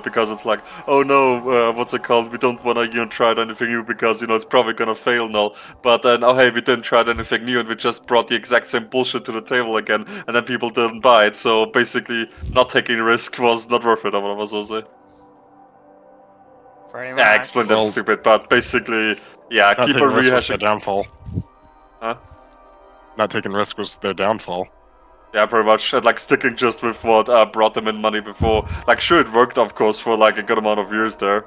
because it's like, oh no, what's it called? We don't want to try anything new because it's probably gonna fail now. But then, oh hey, we didn't try anything new and we just brought the exact same bullshit to the table again, and then people didn't buy it. So basically, not taking a risk was not worth it. I was also say. Pretty much. Yeah, I explained that stupid, but basically, yeah, Not keep taking on risk was their rehashing. downfall. Huh? Not taking risk was their downfall. Yeah, pretty much. And like sticking just with what brought them in money before. Like, sure, it worked, of course, for like a good amount of years there.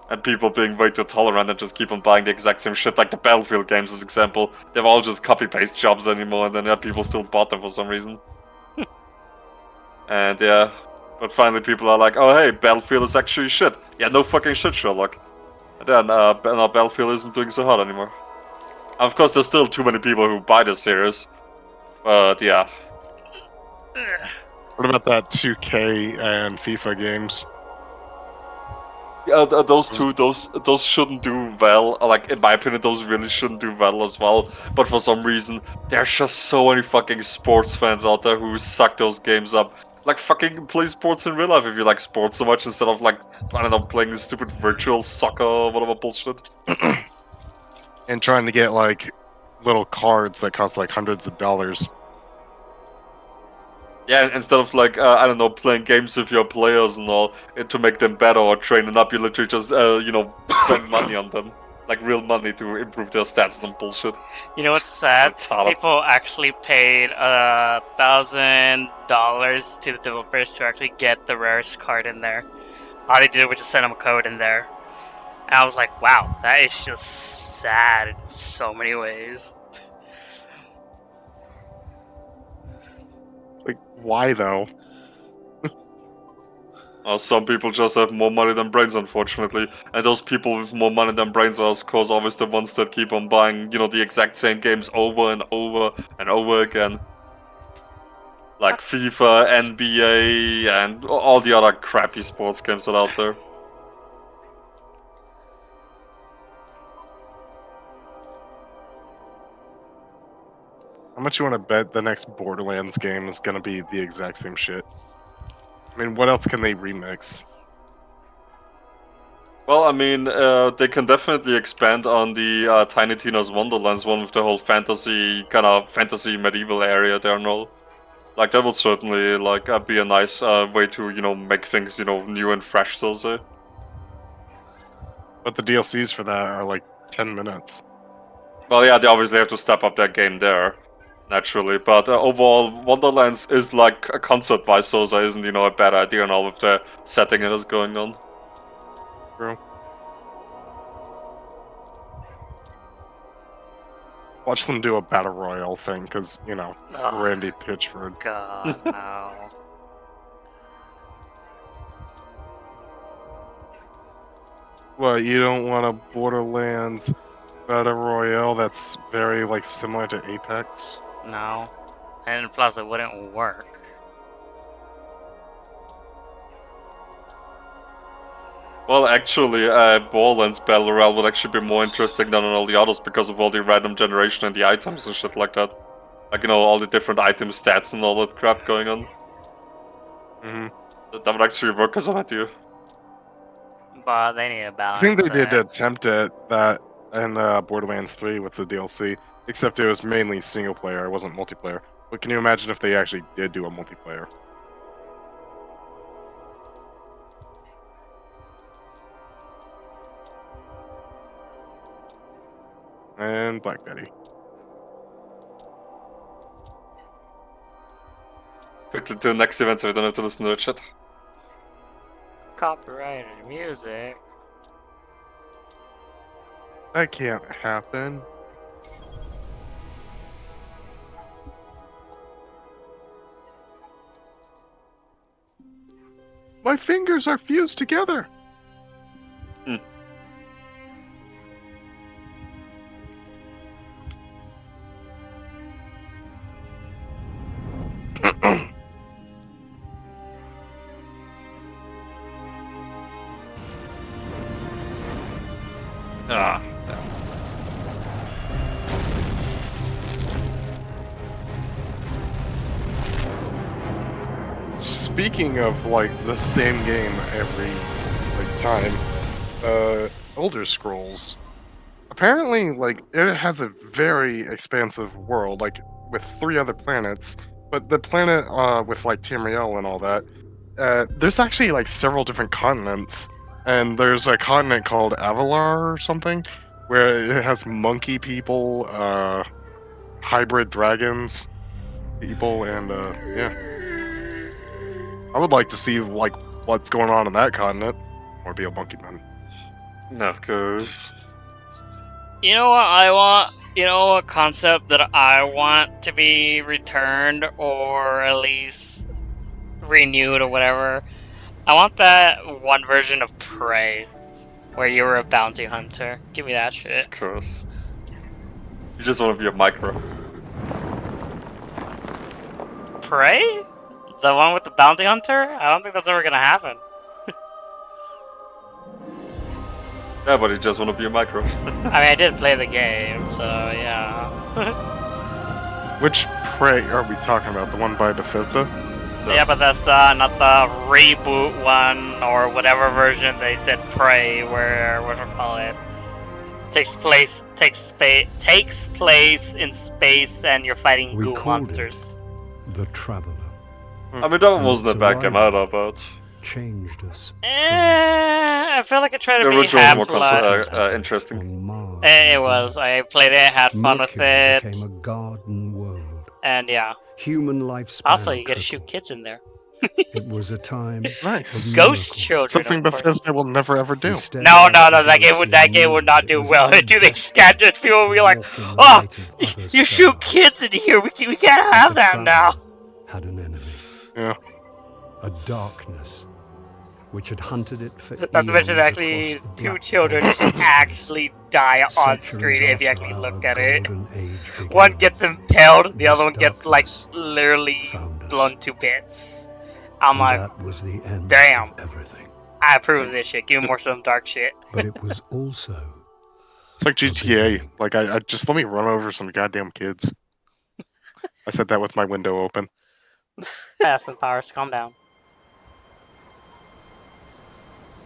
And people being way too tolerant and just keep on buying the exact same shit. Like the Battlefield games, as example. They're all just copy-paste jobs anymore, and then yeah, people still bought them for some reason. And yeah, but finally people are like, oh hey, Battlefield is actually shit. Yeah, no fucking shit, Sherlock. And then now Battlefield isn't doing so hot anymore. Of course, there's still too many people who buy this series. But yeah. What about that 2K and FIFA games? Yeah, those two, those shouldn't do well. Like, in my opinion, those really shouldn't do well as well. But for some reason, there's just so many fucking sports fans out there who suck those games up. Like, fucking play sports in real life if you like sports so much instead of, like, I don't know, playing this stupid virtual soccer or whatever bullshit. And trying to get, like, little cards that cost, like, hundreds of dollars. Yeah, instead of, like, I don't know, playing games with your players and all to make them better or training up, you literally just, spend money on them. Like, real money to improve their stats and bullshit. You know what's sad? Retarded. People actually paid $1,000 to the developers to actually get the rarest card in there. All they did was just send them a code in there. And I was like, wow, that is just sad in so many ways. Like, why, though? Some people just have more money than brains, unfortunately. And those people with more money than brains are, of course, always the ones that keep on buying, the exact same games over and over and over again. Like FIFA, NBA, and all the other crappy sports games that are out there. How much you want to bet the next Borderlands game is going to be the exact same shit? I mean, what else can they remix? Well, I mean, they can definitely expand on the Tiny Tina's Wonderlands one with the whole fantasy medieval area there and all. Like, that would certainly be a nice way to make things new and fresh, so to say. But the DLCs for that are like 10 minutes. Well, yeah, they obviously have to step up their game there, naturally. But overall, Wonderlands is like a concept-wise, so that isn't a bad idea and all with the setting it is going on. True. Watch them do a battle royale thing, because Randy Pitchford. God, no. What, you don't want a Borderlands battle royale that's very similar to Apex? No. And plus, it wouldn't work. Well, actually, Borderlands Battle Royale would actually be more interesting than all the others because of all the random generation and the items and shit like that. Like, all the different item stats and all that crap going on. That would actually work as an idea. But they need a balance. I think they did attempt at that in Borderlands 3 with the DLC, except it was mainly single player, it wasn't multiplayer. But can you imagine if they actually did do a multiplayer? And Black Betty. Quickly to the next event so we don't have to listen to that shit. Copyrighted music. That can't happen. My fingers are fused together. Ah. Speaking of the same game every time, Elder Scrolls. Apparently, like, it has a very expansive world, like, with 3 other planets. But the planet, with, like, Tamriel and all that, there's actually, like, several different continents. And there's a continent called Avalar or something, where it has monkey people, hybrid dragons, people, and, yeah. I would like to see, like, what's going on in that continent, or be a monkey man. Of course. You know what I want? You know, a concept that I want to be returned or at least renewed or whatever. I want that one version of Prey where you were a bounty hunter. Give me that shit. Of course. You just want to be a micro. Prey? The one with the bounty hunter? I don't think that's ever gonna happen. Yeah, but you just want to be a micro. I mean, I did play the game, so yeah. Which Prey are we talking about? The one by Bethesda? Yeah, but that's not the reboot one or whatever version they said Prey, where call it takes place in space and you're fighting We goo called monsters. The Traveler I mean, that one wasn't a bad game either, but changed us I feel like I tried the to be original was more Half-Life. interesting. on Mars. It was. I played it, had fun with Mercury it, became a garden world. and yeah. Human lifespan. Also, you get to shoot tripled. kids in there. It was a time Nice. of Ghost miracles. children. Something of course. Bethesda will never ever do. Instead No, of that game would not do well to the extent that people would be like, "Oh, you shoot kids in here. We can't have that now." Had an enemy. Yeah. A darkness which had hunted it for Not to mention, eons actually, across the 2 black children depths. actually die on Centuries screen if you after actually our look at it. golden age began, One gets impaled, the other this one gets like darkness literally found us. blown to bits. I'm And like, that was the end damn. of everything. I approve of this shit. Give me more some dark shit. But it was also It's like GTA. Like, I just let me run over some goddamn kids. I said that with my window open. Austin Powers, calm down.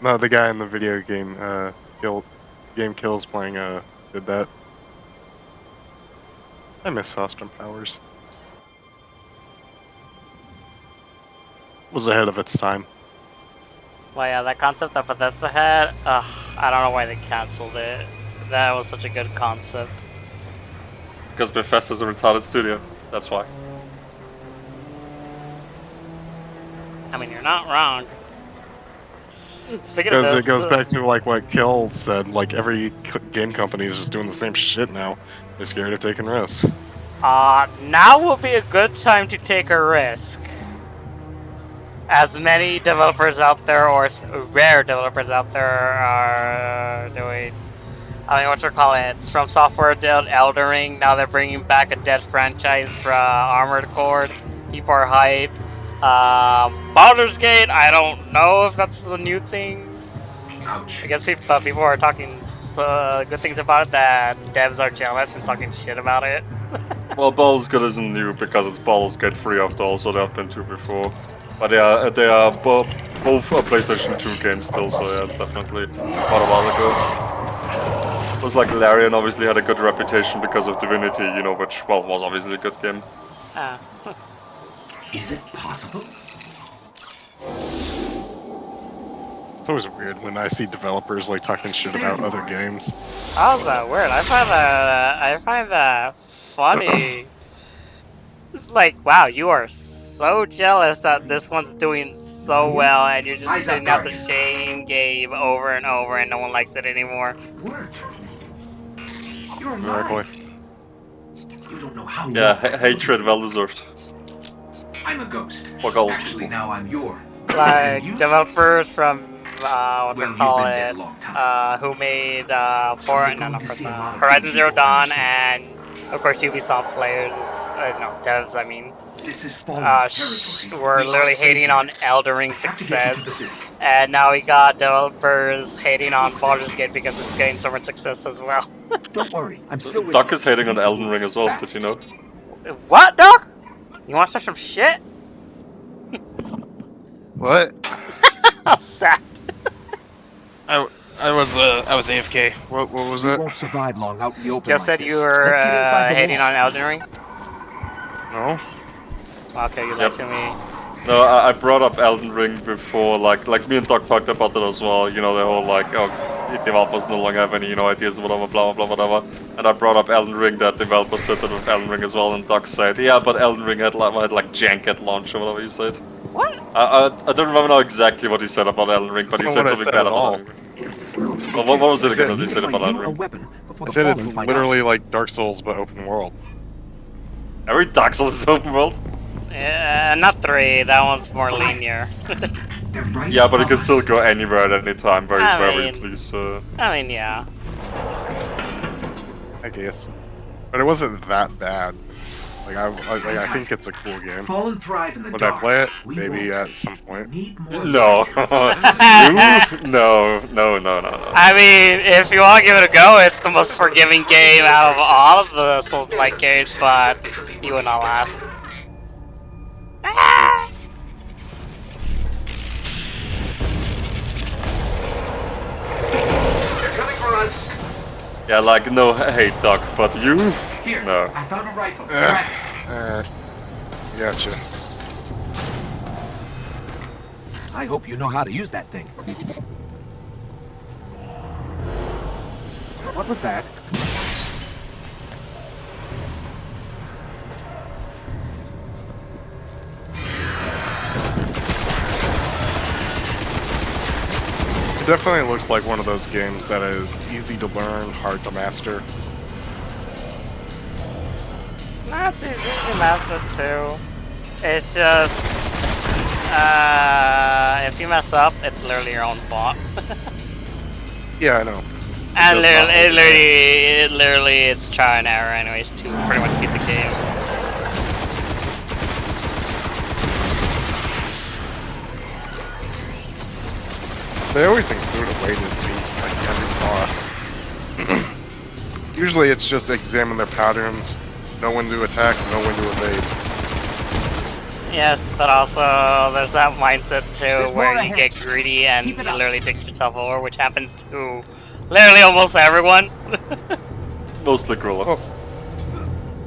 No, the guy in the video game, Game Kills playing, did that. I miss Austin Powers. Was ahead of its time. Well, yeah, that concept that Bethesda had, I don't know why they canceled it. That was such a good concept. Because Bethesda's a retarded studio. That's why. I mean, you're not wrong. Speaking of Because that, it goes back to, like, what Kill said, like, every game company is just doing the same shit now. They're scared of taking risks. now would be a good time to take a risk. As many developers out there, or rare developers out there, are doing. I mean, what you call it? It's from Software did Elden Ring. Now they're bringing back a dead franchise for Armored Core. People are hype. Baldur's Gate. I don't know if that's a new thing. Ouch. I guess people are talking good things about it. That devs are jealous and talking shit about it. Well, Baldur's Gate isn't new because it's Baldur's Gate 3 after all, so there have been 2 before. But yeah, they are both PlayStation 2 games still, so yeah, it's definitely quite a while ago. It was like Larian obviously had a good reputation because of Divinity, you know, which, well, was obviously a good game. Is it possible? It's always weird when I see developers, like, talking shit about other games. How's that weird? I find that funny. It's like, wow, you are so jealous that this one's doing so well, and you're just Eyes up, sitting out the Guardian. same game over and over, and no one likes it anymore. Work. You're Exactly. alive. You don't know how. Yeah, long- hatred well deserved. I'm a ghost. Fuck all Actually, people. now I'm your. Like You? developers from what Well, they you've call been dead it, a long time. who made So you're going to see a lot of Horizon Zero people Dawn, soon. and of course Ubisoft players. No, devs. I mean, This is fallen territory. were We literally are hating safe. on Elden Ring I have to get you success. to the city. And now we got developers hating on Baldur's Gate because it's getting so much success as well. Don't worry, I'm still with Doc you. is hating on Elden Ring as well, did you know? What, Doc? You want to start some shit? What? How sad. I was AFK. What was We it? won't survive long out in the open You like said this. you were Let's get inside the hating wall. on Elden Ring? No. Okay, you Yep. lied to me. No, I brought up Elden Ring before, like me and Doc talked about it as well. You know, the whole like, oh, developers no longer have any, ideas, whatever, blah blah blah, whatever. And I brought up Elden Ring, that developers did it with Elden Ring as well, and Doc said, yeah, but Elden Ring had like jank at launch or whatever he said. What? I don't remember now exactly what he said about Elden Ring, but he That's said not what I something said bad at about all. Elden Ring. Well, what was it again that he Need to said find about Elden you a Ring? weapon before I the said Fallen it's find literally us. like Dark Souls but open world. Every Dark Souls is open world. Yeah, not 3. That one's more linear. They're right Yeah, but you above can still us. go anywhere at any time, I wherever you mean- please. I mean, yeah. I guess. But it wasn't that bad. Like I think it's a cool game. Fallen thrive in the Would I dark. play it? We Maybe won't. at some point. Need more No. light. You? No. I mean, if you want to give it a go, it's the most forgiving game out of all of the Souls-like games, but you will not last. Ah! They're coming for us. Yeah, like, no hate, Doc, but you? Here, No. I found a rifle. Gotcha. I hope you know how to use that thing. What was that? It definitely looks like one of those games that is easy to learn, hard to master. No, it's easy to master too. It's just, if you mess up, it's literally your own fault. Yeah, I know. And does not hold literally, it's trial and error anyways to pretty much beat the game. They always include a way to beat like every boss. Usually it's just examine their patterns, know when to attack, know when to evade. Yes, but also there's that mindset too There's where more you ahead. get greedy and Keep you it up. literally take yourself over, which happens to literally almost everyone. Mostly Grilla. Oh.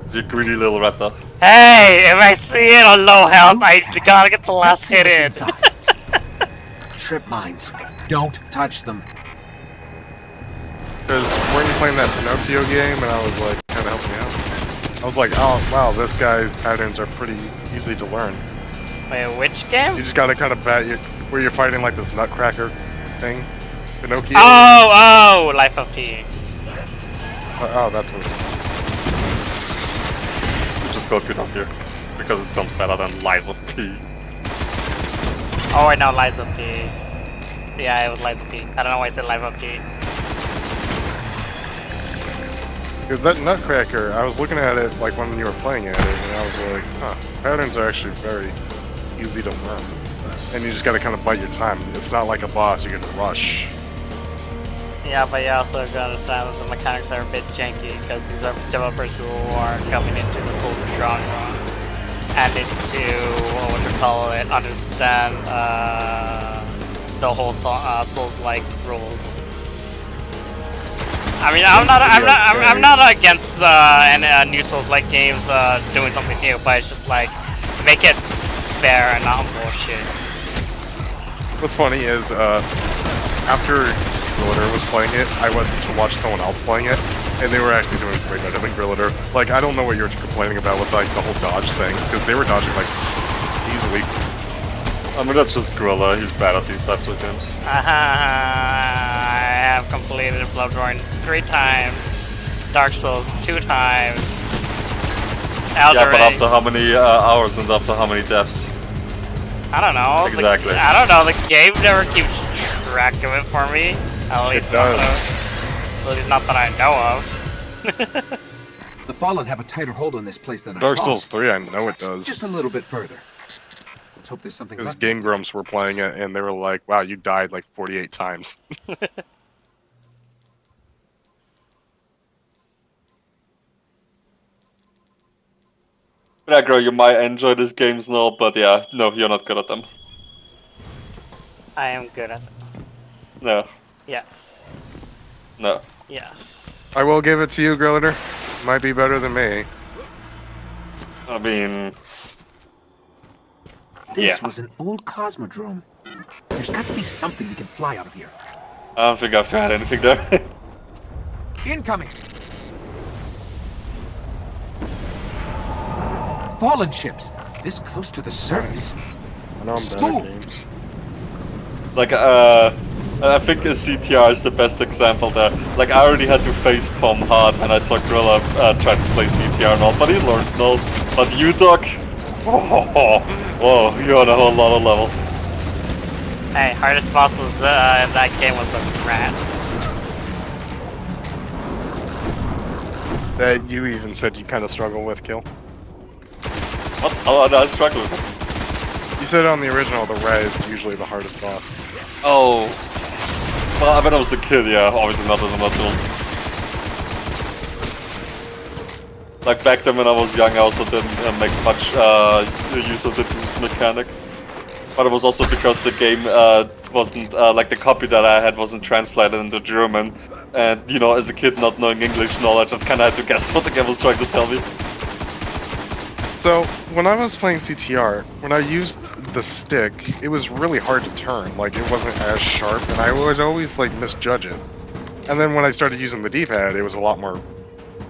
It's a greedy little raptor. Hey, if I see it on low health, I gotta get the last Let's see hit what's in. inside. Trip mines. Don't touch them. Because weren't you playing that Pinocchio game and I was like, kind of help me out? I was like, oh wow, this guy's patterns are pretty easy to learn. Wait, which game? You just gotta kind of bat where you're fighting like this nutcracker thing. Pinocchio. Oh, Life of P. Oh, that's what it's called. We just called Pinocchio. Because it sounds better than Lies of P. Oh, I know Life of P. Yeah, it was Life of P. I don't know why I said Life of P. Because that nutcracker, I was looking at it like when you were playing at it, and I was like, huh, patterns are actually very easy to learn. And you just gotta kind of bite your time. It's not like a boss, you can rush. Yeah, but you also gotta understand that the mechanics are a bit janky because these are developers who are coming into the Souls genre and need to, understand the whole Souls-like rules. I mean, I'm not against any new Souls-like games doing something new, but it's just like make it fair and not bullshit. What's funny is, after Grilliter was playing it, I went to watch someone else playing it, and they were actually doing way better than Grilliter. Like, I don't know what you're complaining about with, like, the whole dodge thing, because they were dodging, like, easily. I mean, that's just Gorilla. He's bad at these types of games. I have completed Bloodborne 3 times, Dark Souls 2 times, Elden Yeah, but Ring. after how many hours and after how many deaths? I don't know. Exactly. I don't know. The game never keeps track of it for me. At least It does. At least not that I know of. The Fallen have a tighter hold on this place than I Dark thought. Souls 3, I know it does. Just a little bit further. Let's hope there's something Because left. Game Grumps were playing it, and they were like, wow, you died like 48 times. Yeah, girl, you might enjoy these games now, but yeah, no, you're not good at them. I am good at it. No. Yes. No. Yes. I will give it to you, Grilliter. Might be better than me. I mean, This Yeah. was an old Cosmodrome. There's got to be something we can fly out of here. I don't think I've tried anything there. Incoming! Fallen ships, this close to the surface. I know I'm better Move. at games. Like, I think a CTR is the best example there. Like, I already had to face palm hard when I saw Grilla try to play CTR and all, but he learned no. But you, Doc, whoa, you're on a whole lot of level. Hey, hardest boss was in that game was the rat. That you even said you kind of struggle with, Kill. What? Oh, no, I struggle with it. You said on the original, the rat is usually the hardest boss. Oh. Well, when I was a kid, yeah, obviously not as an adult. Like back then when I was young, I also didn't make much use of the boost mechanic. But it was also because the game wasn't, like the copy that I had wasn't translated into German. And, you know, as a kid not knowing English and all, I just kinda had to guess what the game was trying to tell me. So, when I was playing CTR, when I used the stick, it was really hard to turn. Like, it wasn't as sharp, and I would always, like, misjudge it. And then when I started using the D-pad, it was a lot more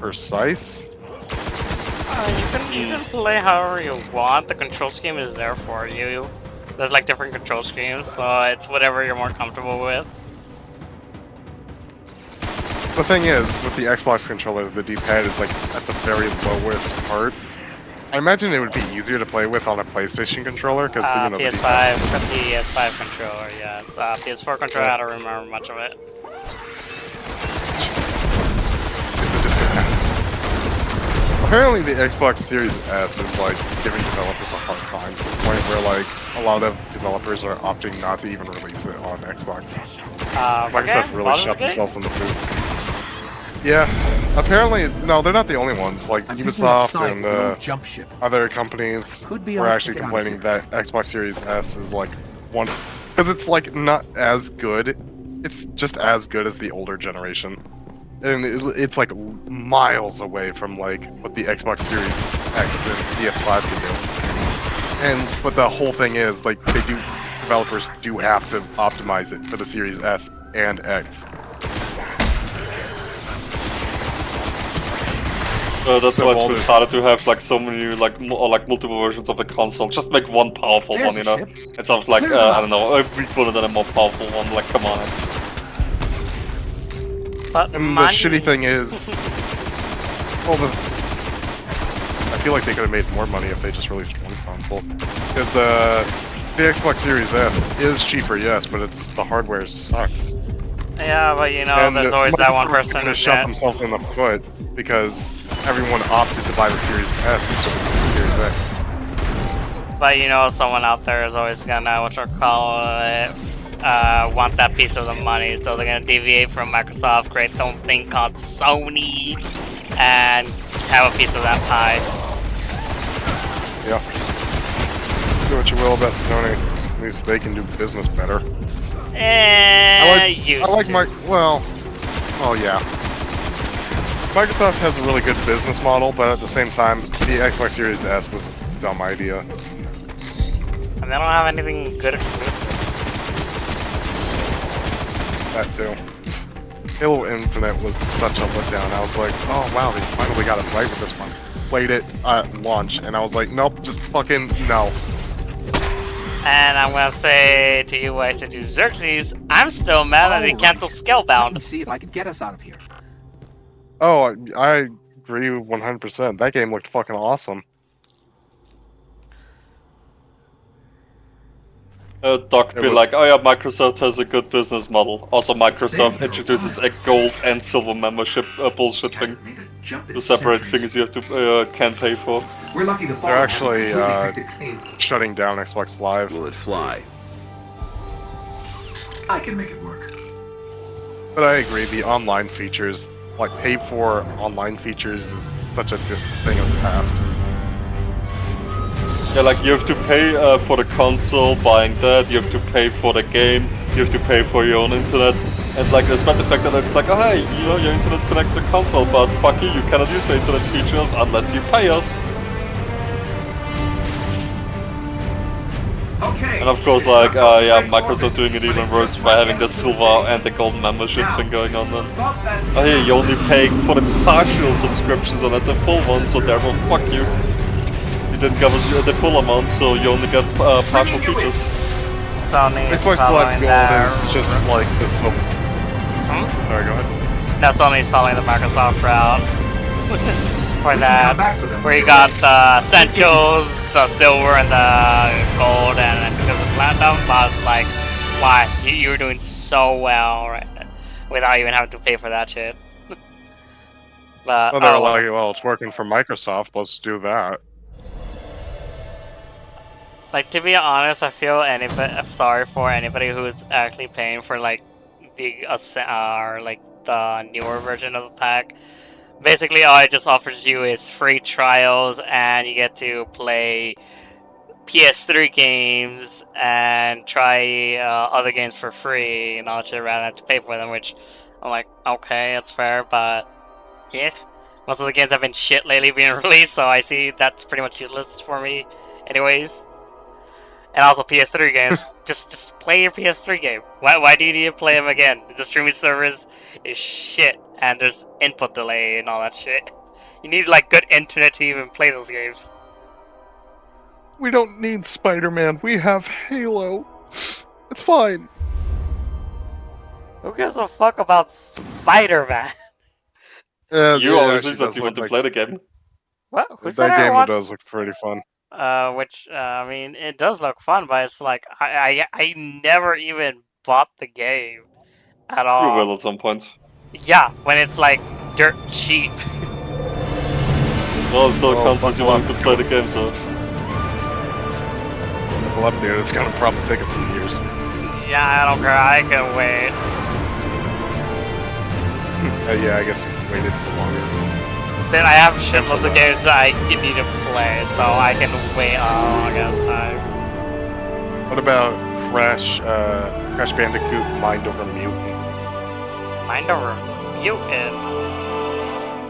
precise. You can play however you want. The control scheme is there for you. There's like different control schemes, so it's whatever you're more comfortable with. The thing is, with the Xbox controller, the D-pad is, like, at the very lowest part. I imagine it would be easier to play with on a PlayStation controller, because, you know, the PS5, D-pad the PS5 controller, yes. PS4 controller, I don't remember much of it. it's a distant past. Apparently, the Xbox Series S is, like, giving developers a hard time, to the point where, like, a lot of developers are opting not to even release it on Xbox. Microsoft Okay, really Baldur's shot Gate? themselves in the foot. Yeah, apparently, no, they're not the only ones. Like, I'm thinking Ubisoft outside and the little jump ship. other companies Could be were our actually ticket out complaining here. that Xbox Series S is, like, one... Because it's, like, not as good. It's just as good as the older generation. And it's, like, miles away from, like, what the Xbox Series X and PS5 can do. But the whole thing is, like, developers do have to optimize it for the Series S and X. That's So why it's Baldur's- harder to have like so many like multiple versions of a console. Just make one powerful There's one, you a know. ship. It's not like Clear it I out. don't know, a weak one and then a more powerful one. Like, come on. But And the shitty thing is, well, I feel like they could have made more money if they just released one console. Because the Xbox Series S is cheaper, yes, but the hardware sucks. Yeah, but you know, And there's always that one person going who to shot said, themselves in the foot because everyone opted to buy the Series S instead of the Series X. but you know, someone out there is always gonna, want that piece of the money, so they're gonna deviate from Microsoft, create their own thing called Sony, and have a piece of that pie. Yeah. Do what you will about Sony. At least they can do business better. Used I like to. well, yeah. Microsoft has a really good business model, but at the same time, the Xbox Series S was a dumb idea. And they don't have anything good exclusive. That too. Halo Infinite was such a letdown. I was like, oh wow, they finally got it right with this one. Played it at launch, and I was like, nope, just fucking no. And I'm gonna say to you, I said to Xerxes, I'm still mad that he Alright. canceled Let me Scalebound. see if I can get us out of here. Oh, I agree 100%. That game looked fucking awesome. Doc It be was- like, oh yeah, Microsoft has a good business model. Also, Microsoft introduces a gold and silver membership bullshit thing. The separate things you have to can pay for. We're lucky to They're actually shutting down Xbox Live. Will it fly? I can make it work. But I agree, the online features, like paid for online features, is such a thing of the past. Yeah, like you have to pay for the console, buying that. You have to pay for the game. You have to pay for your own internet. And like, despite the fact that it's like, oh hey, you know, your internet's connected to the console, but fuck you, you cannot use the internet features unless you pay us. Okay. And of course, like, yeah, Microsoft doing it even worse by having the silver and the gold membership thing going on then. Oh yeah, you're only paying for the partial subscriptions and not the full one, so therefore fuck you. You didn't give us the full amount, so you only get partial features. Sony's Xbox following Live Gold their- is just like the silver. Sorry, go ahead. No, Sony's following the Microsoft route. For Come that, back for them where when you you're got ready. the essentials, the silver, and the gold, and then because of platinum, I was like, why? You were doing so well right now, without even having to pay for that shit. But Well, they were oh, well. like, well, it's working for Microsoft. Let's do that. Like, to be honest, I feel sorry for anybody who's actually paying for like the or like the newer version of the pack. Basically, all it just offers you is free trials, and you get to play PS3 games and try other games for free and all that shit rather than have to pay for them. Which I'm like, okay, that's fair, but yeah, most of the games have been shit lately being released, so I see that's pretty much useless for me, anyways. And also PS3 games. just play your PS3 game. Why do you need to play them again? The streaming service is shit, and there's input delay and all that shit. You need like good internet to even play those games. We don't need Spider-Man. We have Halo. It's fine. Who gives a fuck about Spider-Man? You obviously actually said does you want look to like- play the game. What? Who That said I game want? does look pretty fun. Which I mean, it does look fun, but it's like I never even bought the game at You all. will at some point. Yeah, when it's like dirt cheap. Well, it still Well, counts as you buckle wanting up, to play the game, so. Well, up there, it's gonna probably take a few years. Yeah, I don't care. I can wait. Yeah, I guess you waited for longer. Then I have And for shitloads of less. games that I need to play, so I can wait a long ass time. What about Crash Bandicoot Mind Over Mutant? Mind over Mutant.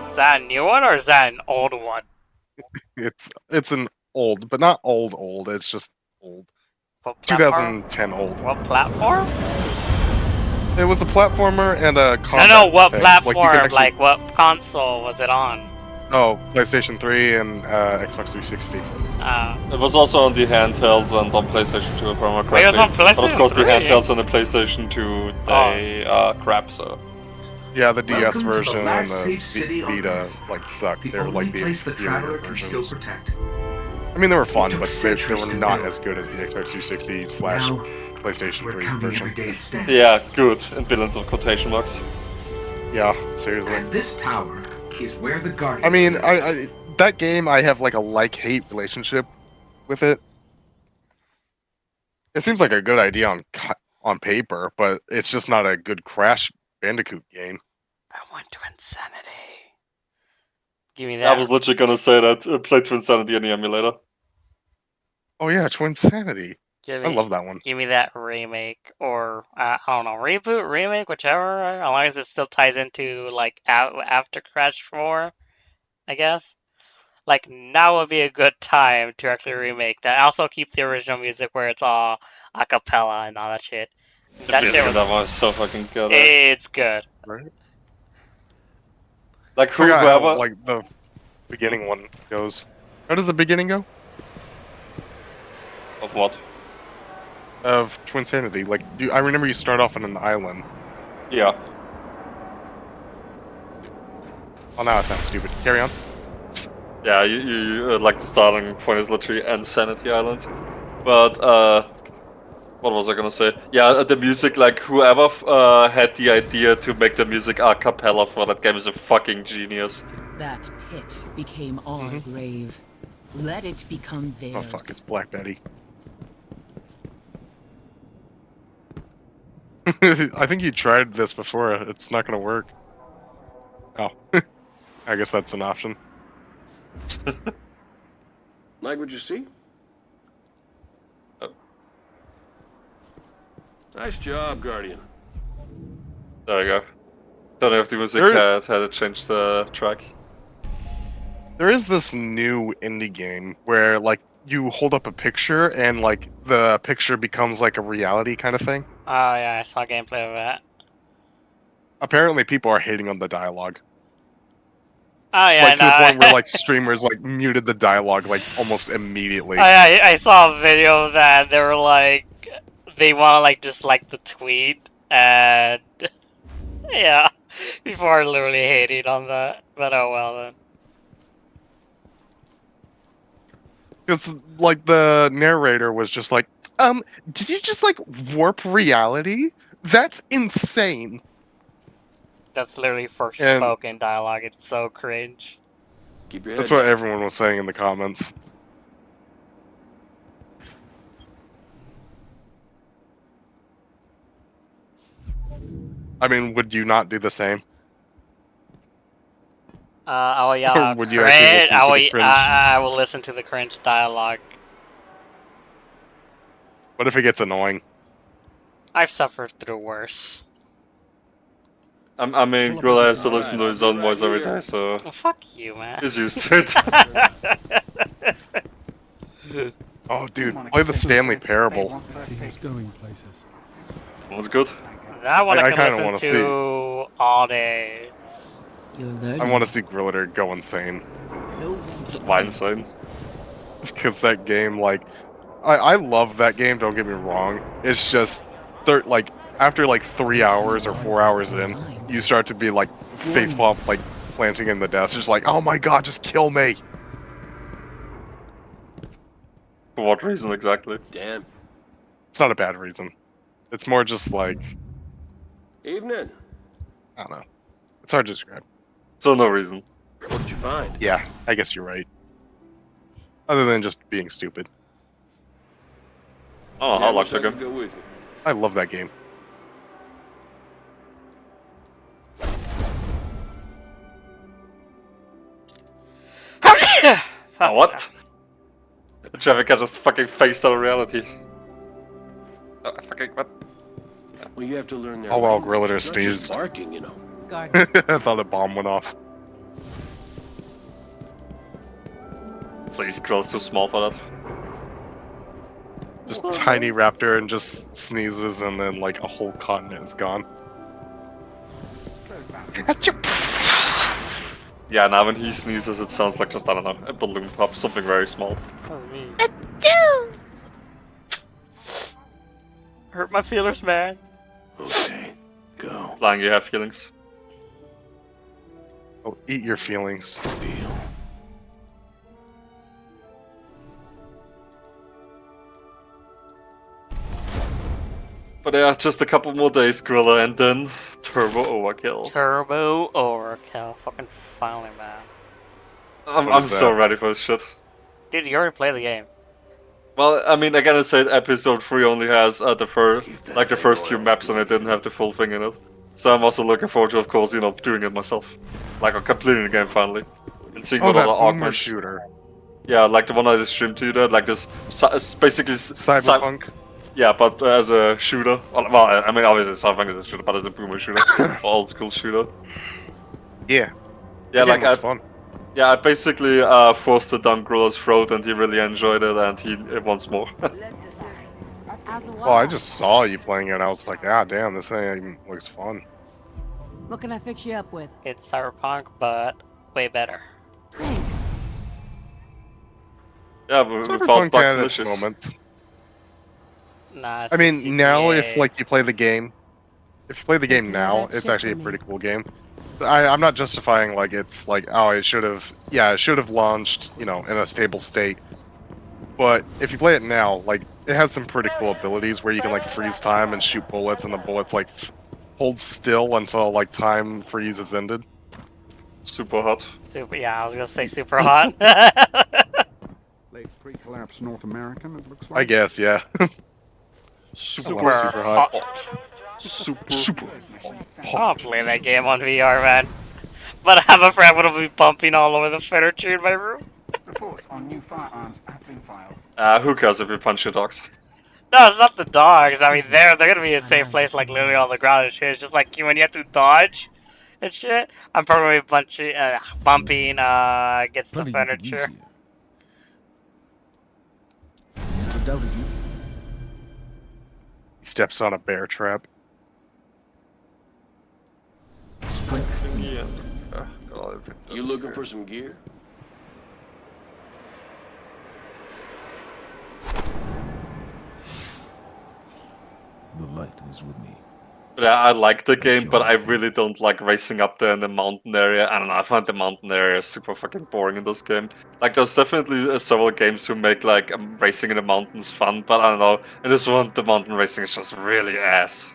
Is that a new one or is that an old one? It's an old, but not old. It's just old. What platform? 2010 old. What platform? It was a platformer and a No, combat no, what thing. platform? Like, you could actually- what console was it on? Oh, PlayStation 3 and Xbox 360. It was also on the handhelds and on PlayStation 2, if I remember Wait, it was correctly. on But of PlayStation course, the 3? handhelds on the PlayStation 2, they crap, so. Yeah, the DS Welcome to the version and last the safe city on Vita Earth. like suck. The They're only like the place the inferior traveler can still versions. protect. I mean, they were fun, took but they centuries were to not build. as good as the Xbox 360 / Now, PlayStation we're 3 counting version. every day it stands. Yeah, good, in billions of quotation marks. Yeah, seriously. And this tower is where the Guardians I mean, live. I that game, I have like a like-hate relationship with it. It seems like a good idea on paper, but it's just not a good Crash Bandicoot game. I want to Insanity. Give me I that. was literally gonna say that, play Twin Sanity in the emulator. Oh yeah, Twinsanity. Give I me, love that one. give me that remake or I don't know, reboot, remake, whichever. As long as it still ties into like after Crash 4, I guess. Like now would be a good time to actually remake that. Also keep the original music where it's all a cappella and all that shit. The That music shit in that one is so fucking good. it's good. Right? Like, I forgot how whoever. like the beginning one goes. How does the beginning go? Of what? Of Twinsanity. Like, I remember you start off on an island. Yeah. Oh, now I sound stupid. Carry on. Yeah, you like the starting point is literally Insanity Island. But, what was I gonna say? Yeah, the music, like, whoever had the idea to make the music a cappella for that game is a fucking genius. That pit became our grave. Let it become theirs. Oh fuck, it's Black Betty. I think you tried this before. It's not gonna work. Oh, I guess that's an option. Like what you see? Oh. Nice job, Guardian. There we go. Don't know if the music had to change the track. There is this new indie game where like you hold up a picture and like the picture becomes like a reality kind of thing. Oh yeah, I saw gameplay of that. Apparently, people are hating on the dialogue. Oh yeah, Like to the no, point where like streamers like muted the dialogue like almost immediately. I saw a video of that. They were like, they want to like dislike the tweet, and yeah, people are literally hating on that. But oh well then. Because like the narrator was just like, did you just like warp reality? That's insane. That's literally spoken dialogue. It's so cringe. Keep your head That's what down. everyone was saying in the comments. I mean, would you not do the same? Oh yeah, Or would you actually listen to the cringe? I will listen to the cringe dialogue. What if it gets annoying? I've suffered through worse. I mean, Gorilla has to listen to his own voice every day, so Well, fuck you, man. he's used to it. Oh, dude, play the Stanley Parable. He's going places. Was good. That one I, I can kinda listen wanna to all day. You're learning. I want to see Griller go insane. No one can Why insane? Because that game, like, I love that game. Don't get me wrong. It's just, like, after like 3 hours or 4 hours in, you start to be like facepalm, like planting in the desk, just like, oh my god, just kill me. For what reason exactly? Damn. It's not a bad reason. It's more just like, Evening. I don't know. It's hard to describe. So no reason. What did you find? Yeah, I guess you're right. Other than just being stupid. Oh, Yeah, I wish like I the could game. go with you. I love that game. Oh, what? Traffic got just fucking faced out of reality. Fucking what? Well, you have to learn their Oh, well, language. Griller It's not sneezed. just barking, you know. guard. I thought a bomb went off. Please, Grill's too small for that. Just tiny raptor and just sneezes and then like a whole continent is gone. Yeah, now when he sneezes, it sounds like just, I don't know, a balloon pop, something very small. Oh, me. Hurt my feelers, man. Okay, go. Lang, you have feelings. Oh, eat your feelings. Deal. But yeah, just a couple more days, Gorilla, and then Turbo Overkill. Turbo overkill. Fucking finally, man. I'm What is so that? ready for this shit. Dude, you already played the game. Well, I mean, again, I said episode 3 only has the first, Keep that like the thing first few oiled. maps, and it didn't have the full thing in it. So I'm also looking forward to, of course, doing it myself. Like, I'm completing the game finally, and seeing Oh, what that other boomer augments. shooter. Yeah, like the one I just streamed to you, that like this, it's basically Cyberpunk. yeah, but as a shooter. Well, I mean, obviously Cyberpunk is a shooter, but as a boomer shooter, old school shooter. Yeah. Yeah, The like game was I, fun. yeah, I basically forced it down Gorilla's throat, and he really enjoyed it, and he wants more. Well, I just saw you playing it and I was like, ah, damn, this thing looks fun. What can I fix you up with? It's Cyberpunk, but way better. Thanks. Yeah, without Cyberpunk bugs had and its issues. moments. Nah, it's I mean, just now if GTA. like you play the game, if you play the game Take now, that it's shit actually a from pretty me. cool game. I'm not justifying like it's like, oh, it should have launched, in a stable state. But if you play it now, like it has some pretty cool abilities where you can like freeze time and shoot bullets, and the bullets like hold still until like time freeze is ended. Super hot. Super, yeah, I was gonna say super hot. Late pre-collapse North American, it looks I like. guess, yeah. Super, love super hot. Super. I'll play that game on VR, man. But I'm afraid I'm gonna be bumping all over the furniture in my room. Reports on new firearms have been filed. Who cares if you punch your dogs? No, it's not the dogs. I mean, they're gonna be in a safe place, like literally on the ground and shit. It's just like when you have to dodge and shit. I'm probably bumping against the furniture. Never doubted you. He steps on a bear trap. Strength. Yeah. God, I think You looking for some gear? The light is with me. Yeah, I like the game, but I really don't like racing up there in the mountain area. I don't know, I find the mountain area super fucking boring in this game. Like, there's definitely several games who make, like, racing in the mountains fun, but I don't know, in this one, the mountain racing is just really ass.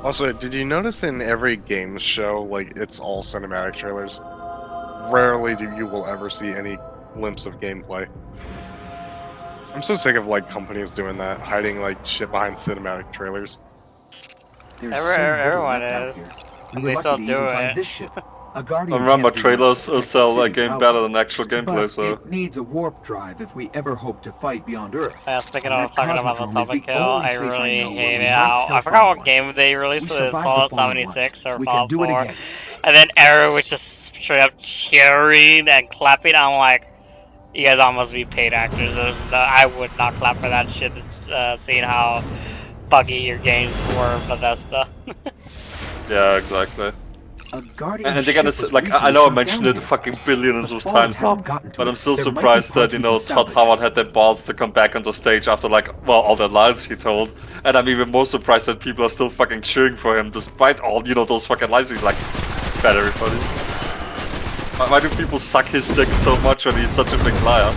Also, did you notice in every games show, like, it's all cinematic trailers? Rarely do you will ever see any glimpse of gameplay. I'm so sick of, like, companies doing that, hiding, like, shit behind cinematic trailers. There's Everyone left out is. here. And We they were still lucky to do even find it. this ship. A Guardian Remember, can't do much trailers to protect the sell a city game without better one. than actual gameplay, But so... it needs a warp drive if we ever hope to fight beyond Earth. Yeah, speaking And of that talking about the Cosmodrome is public the kill, only I place I really know where hate we it might how still I forgot find what one. game they We released, survived the Fallout fallen 76 or once. We can Fallout do it 4, again. and then Arrow was just straight up cheering and clapping. I'm like, you guys almost be paid actors. I would not clap for that shit, just seeing how buggy your games were, Bethesda. Yeah, exactly. A Guardian And they ship gotta, was like, I recently know I shot mentioned down it here. fucking billions The of Fallen times now, haven't gotten to but it. I'm still There might be surprised that, parts you we know, can Todd salvage. Howard had the balls to come back on the stage after, like, well, all the lines he told. And I'm even more surprised that people are still fucking cheering for him, despite all, you know, those fucking lines. He's like, fat everybody. Why do people suck his dick so much when he's such a big liar?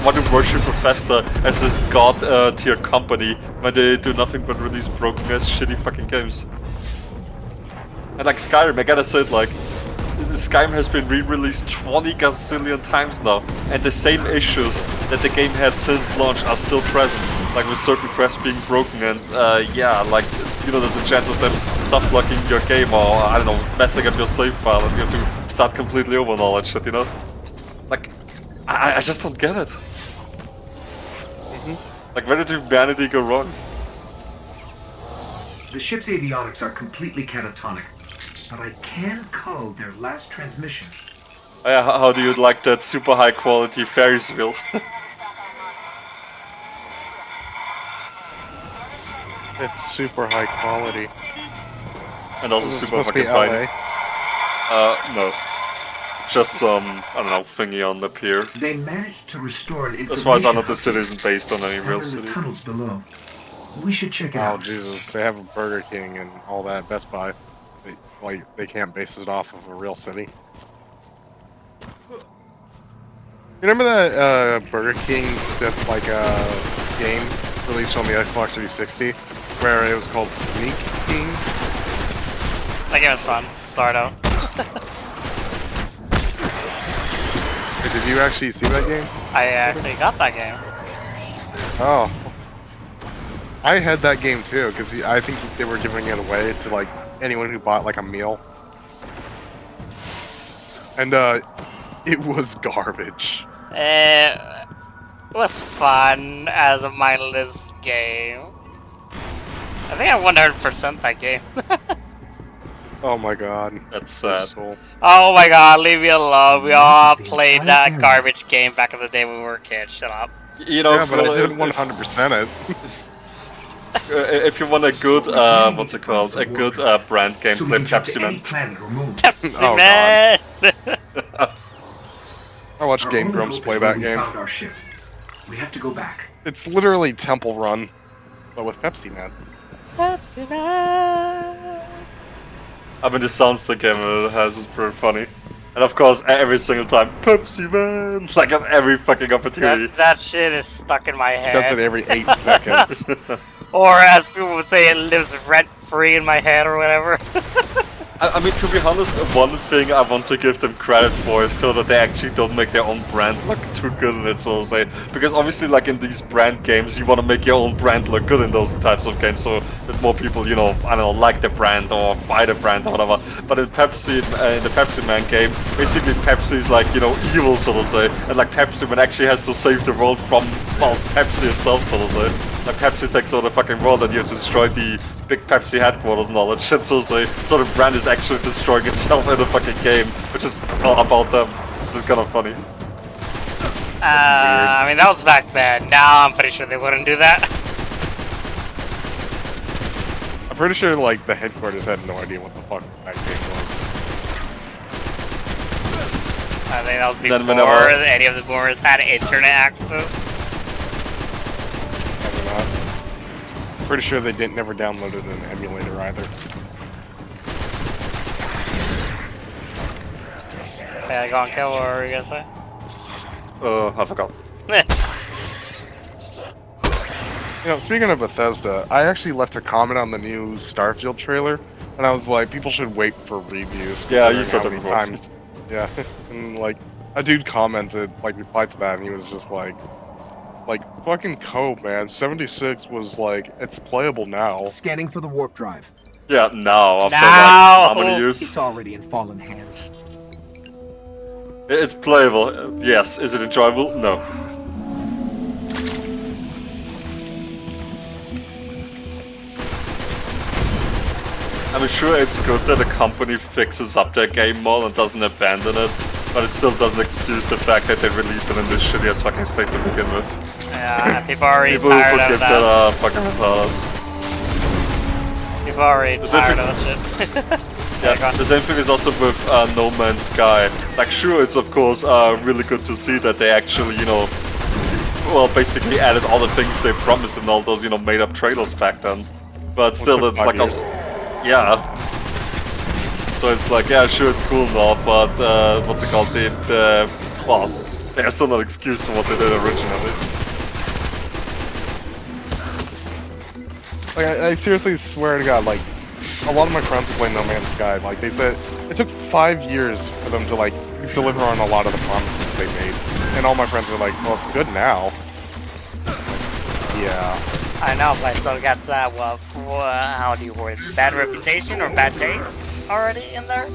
Why do worship Bethesda as this god tier company when they do nothing but release broken ass shitty fucking games? And like Skyrim, I gotta say it, like, Skyrim has been re-released 20 gazillion times now, and the same issues that the game had since launch are still present, like with certain quests being broken, and yeah, like, you know, there's a chance of them soft-locking your game, or, I don't know, messing up your save file, and you have to start completely over and all that shit, you know? Like, I just don't get it. Like, where did humanity go wrong? The ship's avionics are completely catatonic, but I can code their last transmission. Oh, yeah, how do you like that super high quality Ferris wheel? It's super high quality. And also Is it super supposed to be fucking LA? tiny. No. Just some, I don't know, thingy on the pier. They managed to restore an information As far as I know, the hub city isn't based on any down real in the city. tunnels below. We should check it Oh out. Jesus, they have a Burger King and all that. Best Buy. They can't base it off of a real city. You remember that Burger King spit like a game released on the Xbox 360 where it was called Sneak King? That game was fun, sort of. Hey, did you actually see that game? I actually got that game. Oh. I had that game too, because I think they were giving it away to like anyone who bought like a meal. And it was garbage. It was fun as a mindless game. I think I 100% that game. Oh my god. That's sad. So- Oh my god, leave me alone. We all The played entire that area. garbage game back in the day when we were kids. Shut up. You know, yeah, but I well, didn't 100% it. if you want a good, what's it called? A good brand So we gameplay, can jump Pepsi to any Man. planet or moon. Pepsi Oh, Man! I watched Our Game only Grumps hope play is where that we game. found our ship. We have to go back. It's literally Temple Run, but with Pepsi Man. Pepsi Man! I mean, the sounds the game has is pretty funny. And of course, every single time, Pepsi Man! Like at every fucking opportunity. That shit is stuck in my It does it head. every 8 seconds. Or as people would say, it lives rent free in my head or whatever. I mean, to be honest, one thing I want to give them credit for is so that they actually don't make their own brand look too good in it, so to say. Because obviously, like in these brand games, you want to make your own brand look good in those types of games, so that more people, you know, I don't know, like the brand or buy the brand or whatever. But in Pepsi, in the Pepsi Man game, basically Pepsi is like, you know, evil, so to say, and like Pepsi Man actually has to save the world from, well, Pepsi itself, so to say. Like Pepsi takes over the fucking world and you have to destroy the big Pepsi headquarters and all that shit, so the brand is actually destroying itself in the fucking game, which is all about them, which is kind of funny. I mean, that was back then. Now I'm pretty sure they wouldn't do that. I'm pretty sure like the headquarters had no idea what the fuck that game was. I think that was Then before whenever- any of the boomers had internet access. Probably not. Pretty sure they never downloaded an emulator either. Yeah, go on, kill. What were you gonna say? I forgot. You know, speaking of Bethesda, I actually left a comment on the new Starfield trailer, and I was like, people should wait for reviews. Yeah, you considering said how that many before. times. Yeah, and like a dude commented, like replied to that, and he was just like fucking code, man. 76 was like, it's playable now. Scanning for the warp drive. Yeah, now, after Now! like, how many years? It's already in fallen hands. It's playable, yes. Is it enjoyable? No. I mean, sure, it's good that a company fixes up their game more and doesn't abandon it, but it still doesn't excuse the fact that they release it in this shitty ass fucking state to begin with. Yeah, people are already People who tired forgive of that that. are fucking retarded. People are already Does that tired feel- of that shit. Yeah, the same thing is also with No Man's Sky. Like, sure, it's of course really good to see that they actually, you know, well, basically added all the things they promised in all those, you know, made-up trailers back then. But still, took it's 5 like, years. yeah. So it's like, yeah, sure, it's cool now, but what's it called? Well, there's still no excuse for what they did originally. Like, I seriously swear to God, like, a lot of my friends who play No Man's Sky, like, they said it took 5 years for them to, like, deliver on a lot of the promises they made. And all my friends were like, well, it's good now. Yeah. I know, but I still got that, well, how do you word it? Bad reputation or bad taste already in there?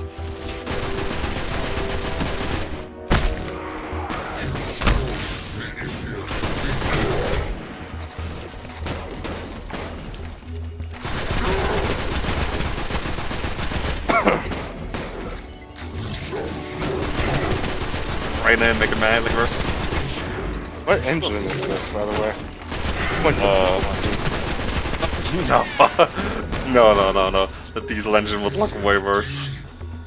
Right now, Mega Man, like verse. What engine is this, by the way? It's like the No. The diesel engine would look way worse.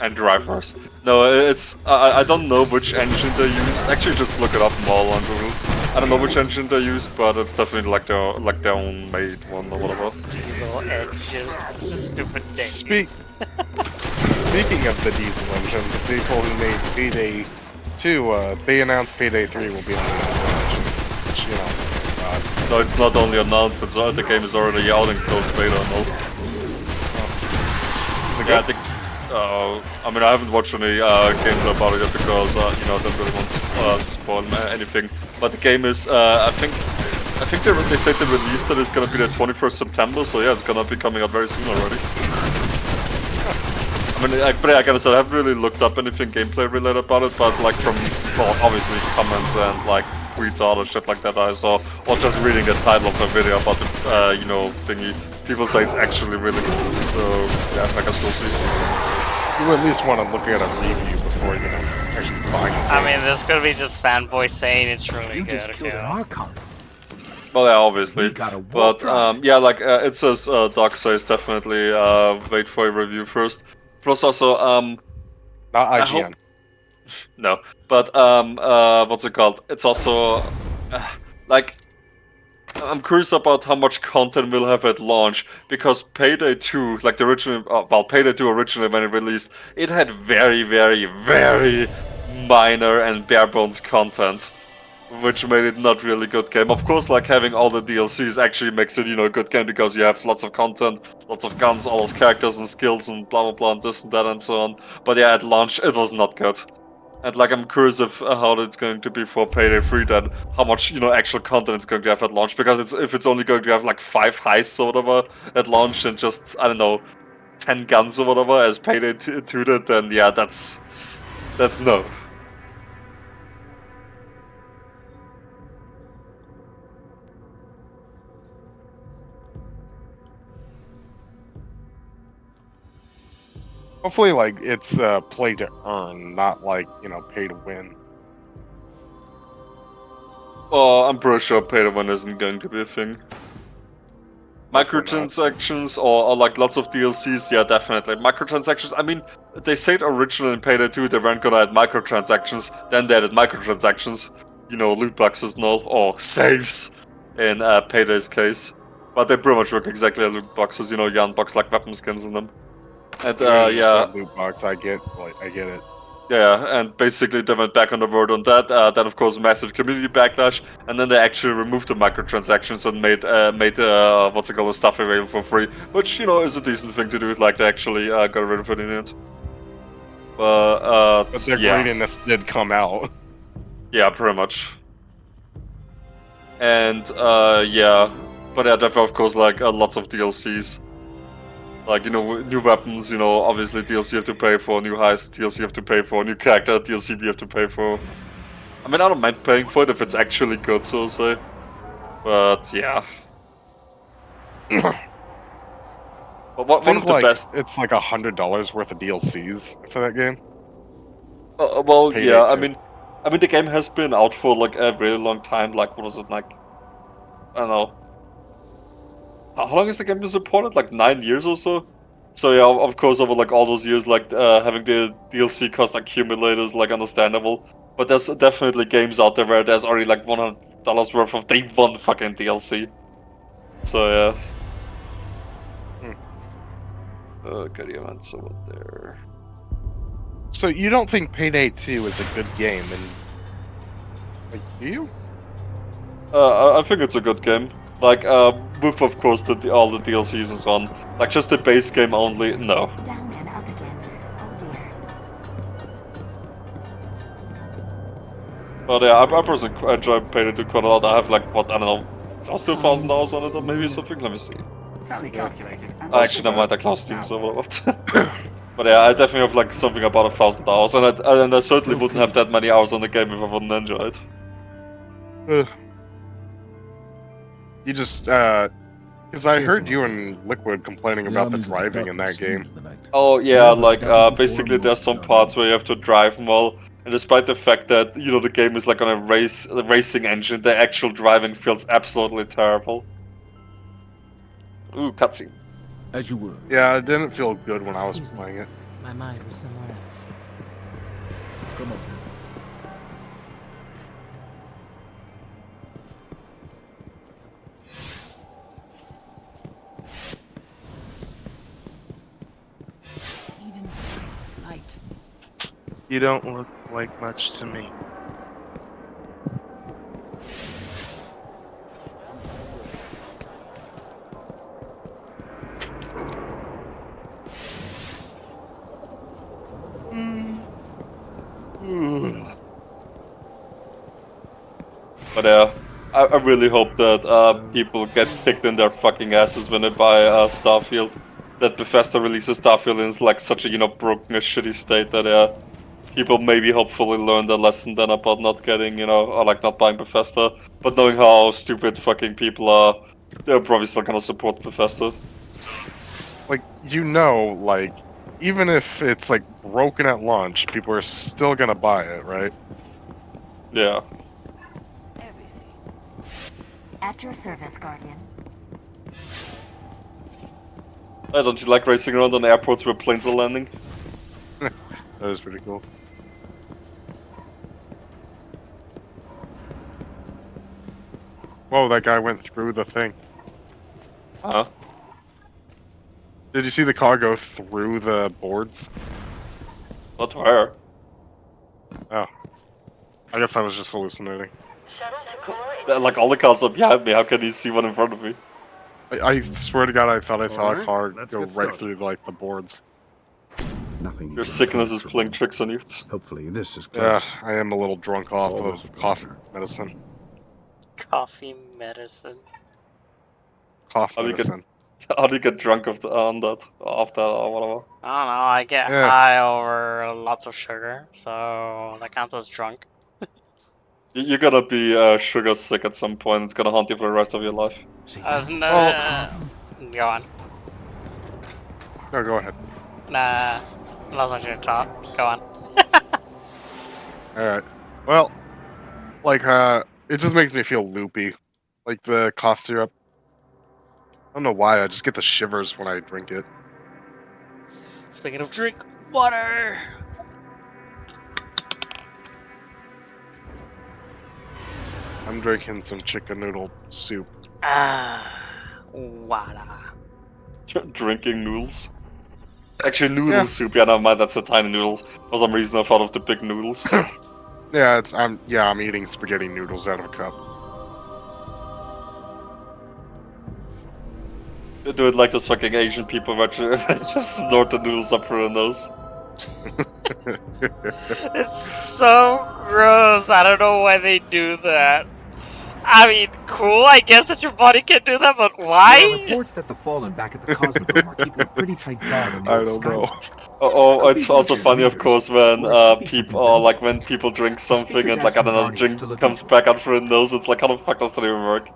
And drive worse. No, it's... I don't know which engine they used. Actually, just look it up more on Google. I don't know which engine they used, but it's definitely like their own made one or whatever. Diesel engine. It's just stupid thing. Speaking of the diesel engine, the people who made Payday 2, they announced Payday 3 will be on the diesel engine. Which, you know, No, it's not only announced, it's the game is already out in closed beta. No. Yeah, I mean, I haven't watched any gameplay about it yet because you know, I don't really want to spoil anything. But the game is, I think they said the release that is gonna be the 21st September. So yeah, it's gonna be coming out very soon already. I mean, but like I said, I haven't really looked up anything gameplay related about it, but like from, well, obviously comments and like tweets out and shit like that I saw, or just reading the title of a video about the, you know, thingy. People say it's actually really good, so yeah, I guess we'll see. you at least want to look at a review before you know, actually buying it. I mean, this could be just fanboys saying it's really You good. just killed an Archon. Well, yeah, obviously. We got a warp But drive. yeah, like it says, Doc says definitely wait for a review first. Plus also, Not I IGN. no, but what's it called? It's also like I'm curious about how much content we'll have at launch because Payday 2, like the original, well, Payday 2 originally when it released, it had very, very, very minor and bare bones content. which made it not really good game. Of course, like having all the DLCs actually makes it, you know, a good game because you have lots of content, lots of guns, all those characters and skills and blah blah blah and this and that and so on. But yeah, at launch it was not good. And like I'm curious of how it's going to be for Payday 3 then, how much, you know, actual content it's going to have at launch, because if it's only going to have like 5 heists or whatever at launch and just, I don't know, 10 guns or whatever as Payday 2 did, then yeah, that's no. Hopefully, like, it's play to earn, not like, you know, pay to win. Well, I'm pretty sure pay to win isn't going to be a thing. Hopefully not. Microtransactions or like lots of DLCs, yeah, definitely. Microtransactions, I mean, they said originally in Payday 2 they weren't gonna add microtransactions, then they added microtransactions, you know, loot boxes and all, or saves in Payday's case. But they pretty much work exactly like loot boxes, you know, you unbox like weapon skins in them. And There's just yeah. a loot box. I get it. Yeah, and basically they went back on the word on that. Then of course massive community backlash, and then they actually removed the microtransactions and made what's it called, stuff available for free, which, you know, is a decent thing to do. Like they actually got rid of it in the end. But their yeah. greediness did come out. Yeah, pretty much. And yeah, but yeah, therefore of course like lots of DLCs. Like, you know, new weapons, you know, obviously DLC you have to pay for, new heist DLC you have to pay for, new character DLC you have to pay for. I mean, I don't mind paying for it if it's actually good, so to say. But yeah. But one of the like, best. It's like $100 worth of DLCs for that game. Well, Payday yeah, 2. I mean, the game has been out for like a really long time. Like, what was it, like? I don't know. How long has the game been supported? Like 9 years or so? So yeah, of course, over like all those years, like having the DLC cost accumulate is like understandable. But there's definitely games out there where there's already like $100 worth of day one fucking DLC. So yeah. Okay, the events over there. So you don't think Payday 2 is a good game, and like, do you? I think it's a good game. Like, with of course all the DLCs and so on. Like just the base game only, no. Down and up again. Oh dear. But yeah, I personally enjoy Payday 2 quite a lot. I have like, what, I don't know, close to $1,000 on it or maybe something, let me see. Tally calculated. Actually, never mind, I closed Steam, so whatever. But yeah, I definitely have like something about $1,000, and I certainly wouldn't have that many hours on the game if I wouldn't enjoy it. You just, because I heard you and Liquid complaining about the driving in that game. Oh yeah, like basically there's some parts where you have to drive well, and despite the fact that, you know, the game is like on a racing engine, the actual driving feels absolutely terrible. Ooh, cutscene. As you were. Yeah, it didn't feel good when I was playing it. My mind was somewhere else. Come on. Even the brightest light. You don't look like much to me. But I really hope that people get kicked in their fucking asses when they buy Starfield. That Bethesda releases Starfield in like such a, you know, broken, a shitty state that people maybe hopefully learn their lesson then about not getting, you know, or like not buying Bethesda. But knowing how stupid fucking people are, they're probably still gonna support Bethesda. Like, you know, like, even if it's like broken at launch, people are still gonna buy it, right? Yeah. At your service, Guardian. Don't you like racing around on airports where planes are landing? That is pretty cool. Whoa, that guy went through the thing. Huh? Did you see the car go through the boards? Not where? Oh. I guess I was just hallucinating. Like all the cars are behind me. How can he see one in front of me? I swear to God, I thought I saw a Alright, car let's go get right started. through like the boards. Nothing. Your sickness is playing tricks on you. Hopefully, this is Yeah, close. I am a little drunk off Always of a cough pleasure. medicine. Coffee medicine. Cough How do you get- medicine. How do you get drunk of on that? Off that or whatever? I don't know. I get Yeah. high over lots of sugar, so that counts as drunk. You're gonna be sugar sick at some point. It's gonna haunt you for the rest of your life. See, Go on. No, go ahead. Nah, I wasn't gonna talk. Go on. Alright. Well, like, it just makes me feel loopy. Like the cough syrup. I don't know why, I just get the shivers when I drink it. Speaking of drink water. I'm drinking some chicken noodle soup. Water. Drinking noodles? Actually, noodle soup. Yeah, never mind. That's a tiny noodles. For some reason, I thought of the big noodles. Yeah, I'm eating spaghetti noodles out of a cup. Do it like those fucking Asian people where just snort the noodles up through their nose. It's so gross. I don't know why they do that. I mean, cool, I guess that your body can do that, but There are why? reports that the Fallen back at the Cosmodrome are keeping a pretty tight guard on the I old don't know. Skywatch. Oh, it's Could be also Witcher's funny, of leaders, course, when or it could be people, something else. like when people drink something speaker's and like I don't know, asking drink Guardians to look comes into back out through the nose. It's like, how the fuck does that even work?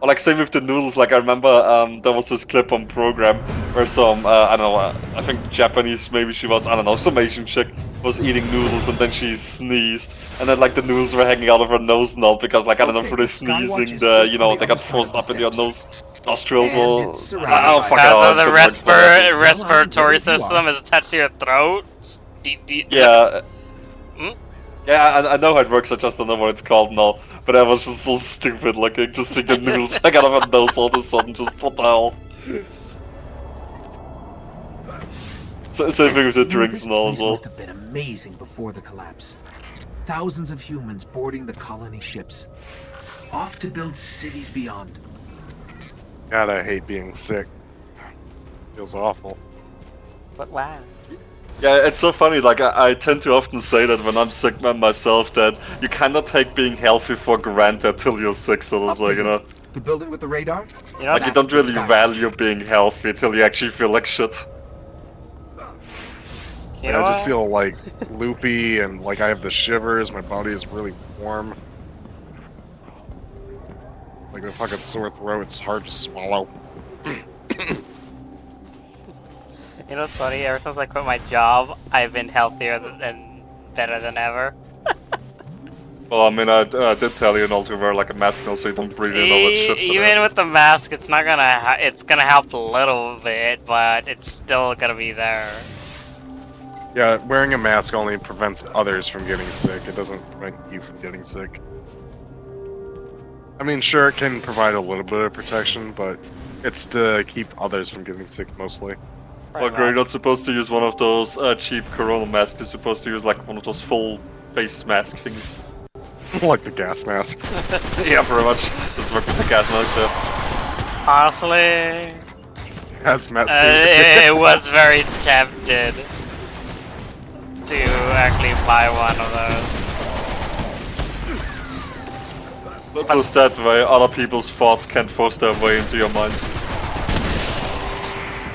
Or like same with the noodles. Like I remember, there was this clip on Program where some, I don't know, I think Japanese, maybe she was, I don't know, some Asian chick was eating noodles and then she sneezed, and then like the noodles were hanging out of her nose and all because like I don't know, Okay, through the Skywatch sneezing, is the just you know on the they got other side forced of the up into your steps. nose, nostrils, And or it's surrounded I don't by- fucking Because know. of the how it works, but Well, respiratory there you are. system is attached to your throat. yeah. Hmm? Yeah, I know how it works, I just don't know what it's called now. But I was just so stupid looking, just seeing the noodles hang out of my nose all of a sudden, just what the hell? Same thing with the drinks This and all place as well. must have been amazing before the collapse. Thousands of humans boarding the colony ships, off to build cities beyond. God, I hate being sick. Feels awful. But wow. Yeah, it's so funny, like I tend to often say that when I'm sick myself, that you cannot take being healthy for granted till you're sick, so it's like, you know, The building with the radar? You know, like you That's don't the really Skywatch. value being healthy till you actually feel like shit. you know I just what? feel like loopy and like I have the shivers. My body is really warm. Like a fucking sore throat. It's hard to swallow. You know what's funny? Ever since I quit my job, I've been healthier and better than ever. Well, I mean, I did tell you not to wear like a mask now so you don't breathe in all that shit. but, Even with the mask, it's not gonna. It's gonna help a little bit, but it's still gonna be there. Yeah, wearing a mask only prevents others from getting sick. It doesn't prevent you from getting sick. I mean, sure, it can provide a little bit of protection, but it's to keep others from getting sick mostly. Well, you're not supposed to use one of those cheap Corona masks. You're supposed to use like one of those full face mask things. Like the gas mask. Yeah, pretty much. Just work with the gas mask there. Honestly, Hazmat suit. it was very tempted to actually buy one of those. Plus that way, other people's thoughts can't force their way into your mind.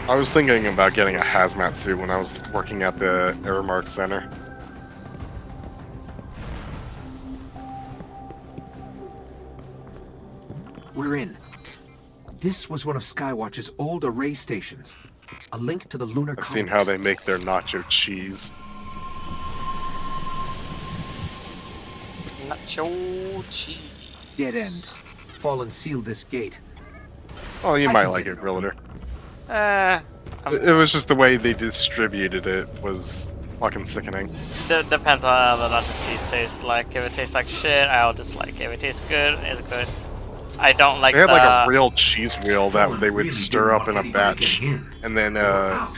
I was thinking about getting a hazmat suit when I was working at the Aramark Center. We're in. This was one of Skywatch's old array stations. A link to the lunar I've seen colonies. how they make their nacho cheese. Nacho cheese. Dead end. Fallen sealed this gate. Oh, you I might can like get it, it. Realtor. It It was just the way they distributed it was fucking sickening. depends on how the nacho cheese tastes like. If it tastes like shit, I'll dislike it. If it tastes good, it's good. I don't like They had the... like a real cheese wheel that they would Really stir didn't up in want a anybody batch getting in. and then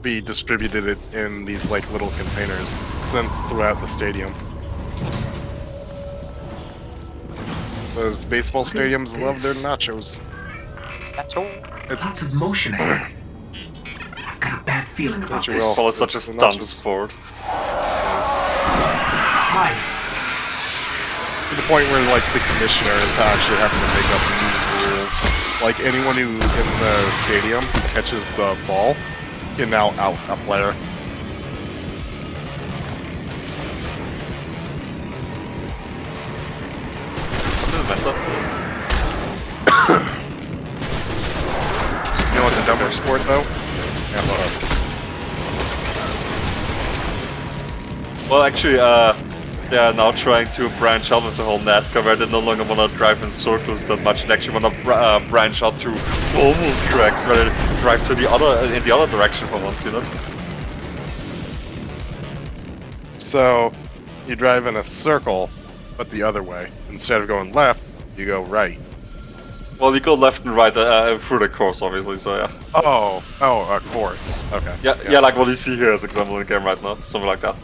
be distributed it in these like little containers sent throughout the stadium. Those baseball stadiums love their nachos. That's all. It's Lots of motion ahead. I've got a bad feeling about Such a this. well- Baseball is such a It's the stunt nachos. sport. Hi. to the point where like the commissioner is actually having to make up new rules. Like anyone who in the stadium catches the ball can now out a player. You know what's a dumber sport though? NASCAR. Well, actually, they are now trying to branch out of the whole NASCAR, where they no longer want to drive in circles that much, and actually want to branch out to oval tracks, where they drive to the other in the other direction for once, you know. So you drive in a circle, but the other way. Instead of going left, you go right. Well, you go left and right through the course, obviously. So yeah. Oh, a course. Okay. Yeah, like what you see here as example in the game right now, something like that.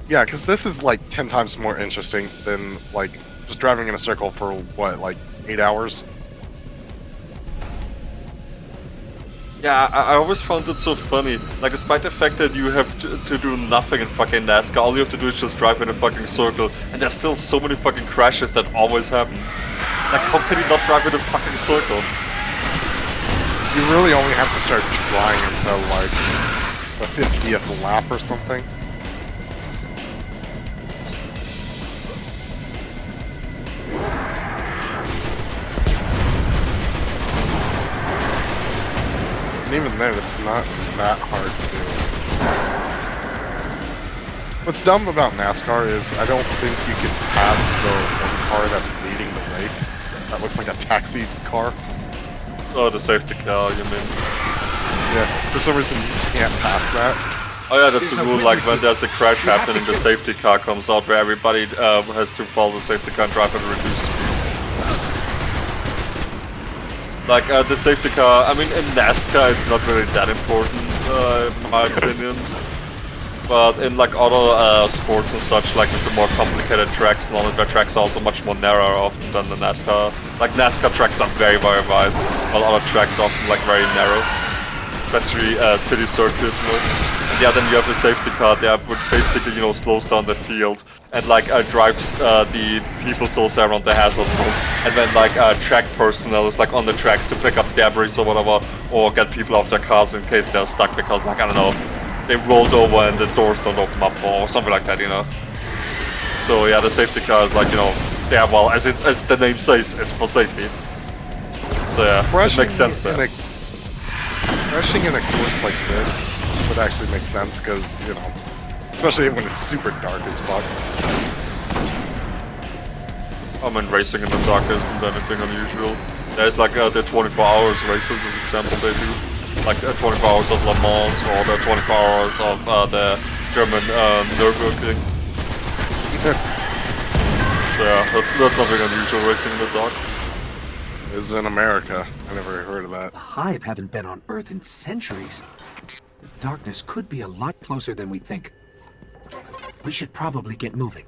Yeah, because this is like 10 times more interesting than like just driving in a circle for what, like 8 hours? Yeah, I always found it so funny. Like, despite the fact that you have to do nothing in fucking NASCAR, all you have to do is just drive in a fucking circle, and there's still so many fucking crashes that always happen. Like, how can you not drive in a fucking circle? You really only have to start trying until like the 50th lap or something. And even then, it's not that hard to do. What's dumb about NASCAR is I don't think you can pass the one car that's leading the race. That looks like a taxi car. Oh, the safety car, you mean? Yeah, for some reason you can't pass that. Oh yeah, that's a rule, like when there's a crash happening, the safety car comes out where everybody has to follow the safety car and drive at a reduced speed. Like, the safety car, I mean, in NASCAR it's not really that important, in my opinion. But in like other sports and such, like with the more complicated tracks and all of their tracks are also much more narrow often than the NASCAR. Like NASCAR tracks are very, very wide, while other tracks are often like very narrow. Especially city circuits, you know. And yeah, then you have the safety car there, which basically, you know, slows down the field and like drives the people so around the hazard zones. And then like track personnel is like on the tracks to pick up debris or whatever, or get people off their cars in case they're stuck because, like, I don't know, they rolled over and the doors don't open up or something like that, you know. So yeah, the safety car is like, you know, yeah, well, as the name says, is for safety. So yeah, it makes sense there. Crashing in a course like this would actually make sense because, you know, especially when it's super dark as fuck. I mean, racing in the dark isn't anything unusual. There's like the 24 hours races as example they do. Like 24 hours of Le Mans or the 24 hours of the German Nürburgring. So yeah, that's nothing unusual racing in the dark. Is in America. I never heard of that. The Hive haven't been on Earth in centuries. The darkness could be a lot closer than we think. We should probably get moving.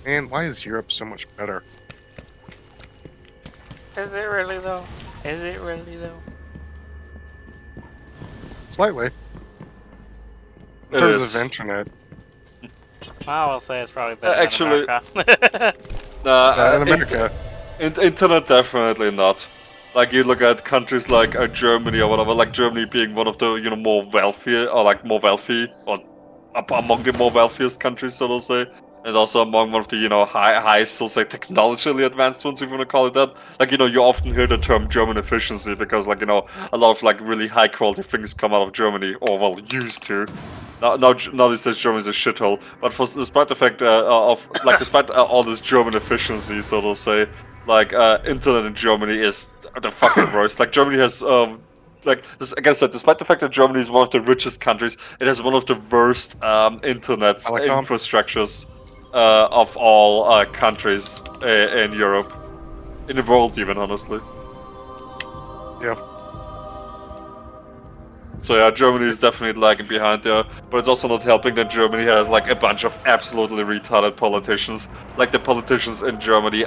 Man, why is Europe so much better? Is it really though? Is it really though? Slightly. In It terms is. of internet. I will say it's probably better Actually- than America. In America. Internet definitely not. Like you look at countries like Germany or whatever, like Germany being one of the, you know, more wealthy or among the more wealthiest countries, so to say, and also among one of the, you know, highest, so say, technologically advanced ones, if you want to call it that. Like, you know, you often hear the term German efficiency because, like, you know, a lot of like really high quality things come out of Germany, or well, used to. Now these days Germany is a shithole, but despite the fact despite all this German efficiency, so to say, like internet in Germany is the fucking worst. Like Germany has like I said, despite the fact that Germany is one of the richest countries, it has one of the worst internet Telecom? infrastructures of all countries in Europe, in the world even, honestly. Yeah. So yeah, Germany is definitely lagging behind there, but it's also not helping that Germany has like a bunch of absolutely retarded politicians. Like the politicians in Germany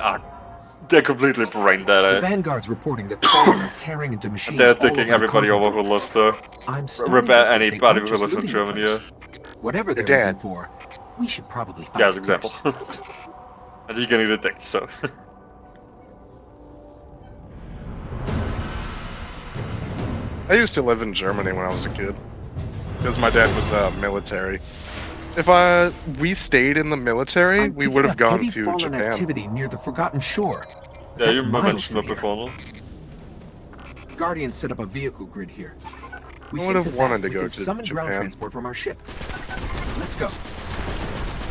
they're completely brain dead. The Vanguard's reporting that Fallen are tearing into machines. They're all taking over the everybody over continent. who lives there. I'm starting Rip to think they anybody aren't who just lives in looting the Germany. Yeah. place. Whatever they're Dead. looking for, we should probably find Yeah, as it example. first. And you can eat a dick, so. I used to live in Germany when I was a kid because my dad was military. If we stayed in the military, I'm we picking would have up gone heavy to fallen Japan. activity near the Forgotten Shore. Yeah, That's you miles mentioned from that before, no? Guardians set up a vehicle grid here. We I see would have to that wanted to we go can to summon ground Japan. transport from our ship. Let's go.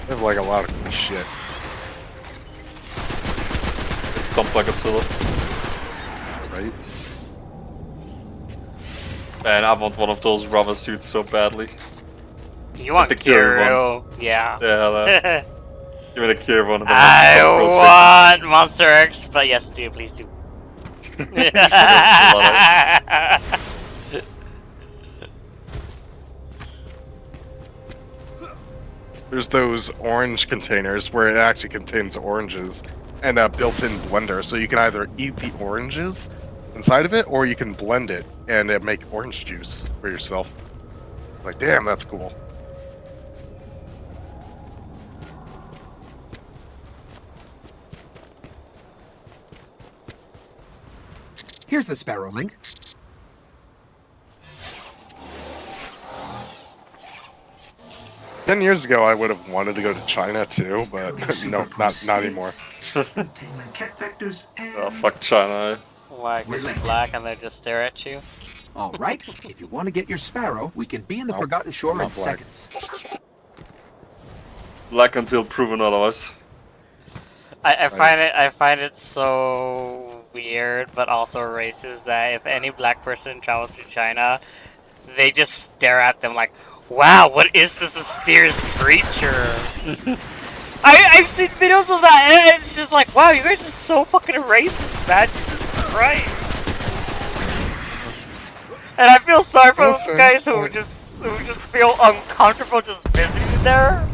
They have like a lot of shit. It's dumped like Godzilla. Right? Man, I want one of those rubber suits so badly. You want the Kira Kiro? Yeah. Yeah, give me the Kier one. And then I I'll stop want Monster X, but yes, do please do. There's those orange containers where it actually contains oranges and a built-in blender, so you can either eat the oranges inside of it, or you can blend it and make orange juice for yourself. It's like, damn, that's cool. Here's the Sparrow link. Ten years ago, I would have wanted to go to China too, but no, not anymore. Containment cat vectors and... Oh, fuck China. Why? Because you're black and they just stare at you. All right. If you want to get your Sparrow, we can be in the Nope, Forgotten Shore in not black. seconds. Black until proven otherwise. I find it so weird, but also racist that if any black person travels to China, they just stare at them like, "Wow, what is this mysterious creature?" I've seen videos of that, and it's just like, "Wow, you guys are so fucking racist, man." Jesus Christ. And I feel sorry for No those offense, guys who but- just feel uncomfortable just visiting there,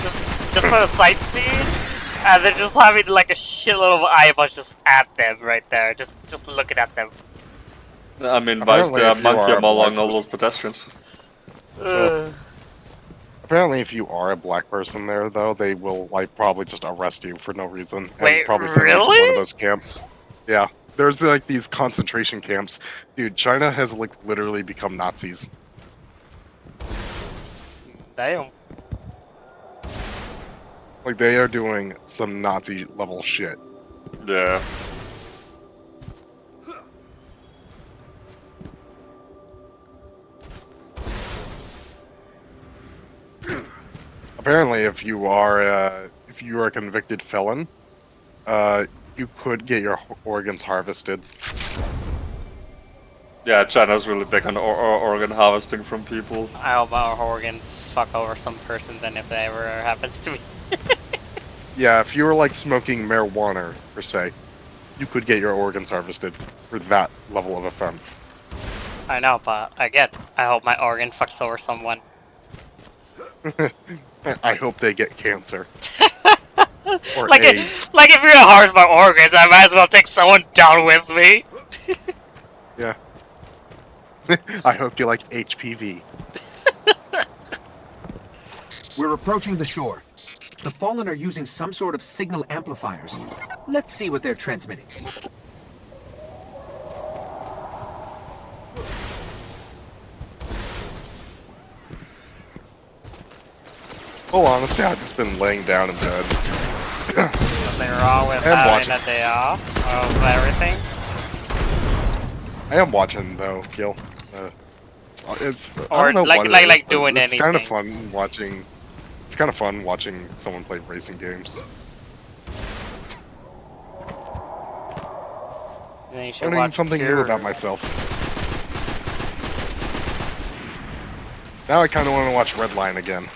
just for the sightseeing. And they're just having like a shitload of eyeballs just at them right there, just looking at them. I mean, why is Apparently, there a if you monkey are a along black all those pedestrians? Apparently, if you are a black person there, though, they will like probably just arrest you for no reason and Wait, probably send you to one really? of those camps. Yeah, there's like these concentration camps. Dude, China has like literally become Nazis. Damn. Like they are doing some Nazi level shit. Yeah. Apparently, if you are a convicted felon, you could get your organs harvested. Yeah, China's really big on organ harvesting from people. I hope our organs fuck over some person then if that ever happens to me. Yeah, if you were like smoking marijuana per se, you could get your organs harvested for that level of offense. I know, but again, I hope my organ fucks over someone. I hope they get cancer or Like AIDS. like if you're gonna harvest my organs, I might as well take someone down with me. Yeah. I hope you like HPV. We're approaching the shore. The Fallen are using some sort of signal amplifiers. Let's see what they're transmitting. Well, honestly, I've just been laying down in bed. Nothing wrong with I'm having watching. a day off of everything. I am watching though, Gil. It's I Or don't know like- what it like- is, like but doing it's kind of anything. fun watching. It's kind of fun watching someone play racing games. And then you should Learning watch something new Cure. about myself. Now I kind of want to watch Redline again,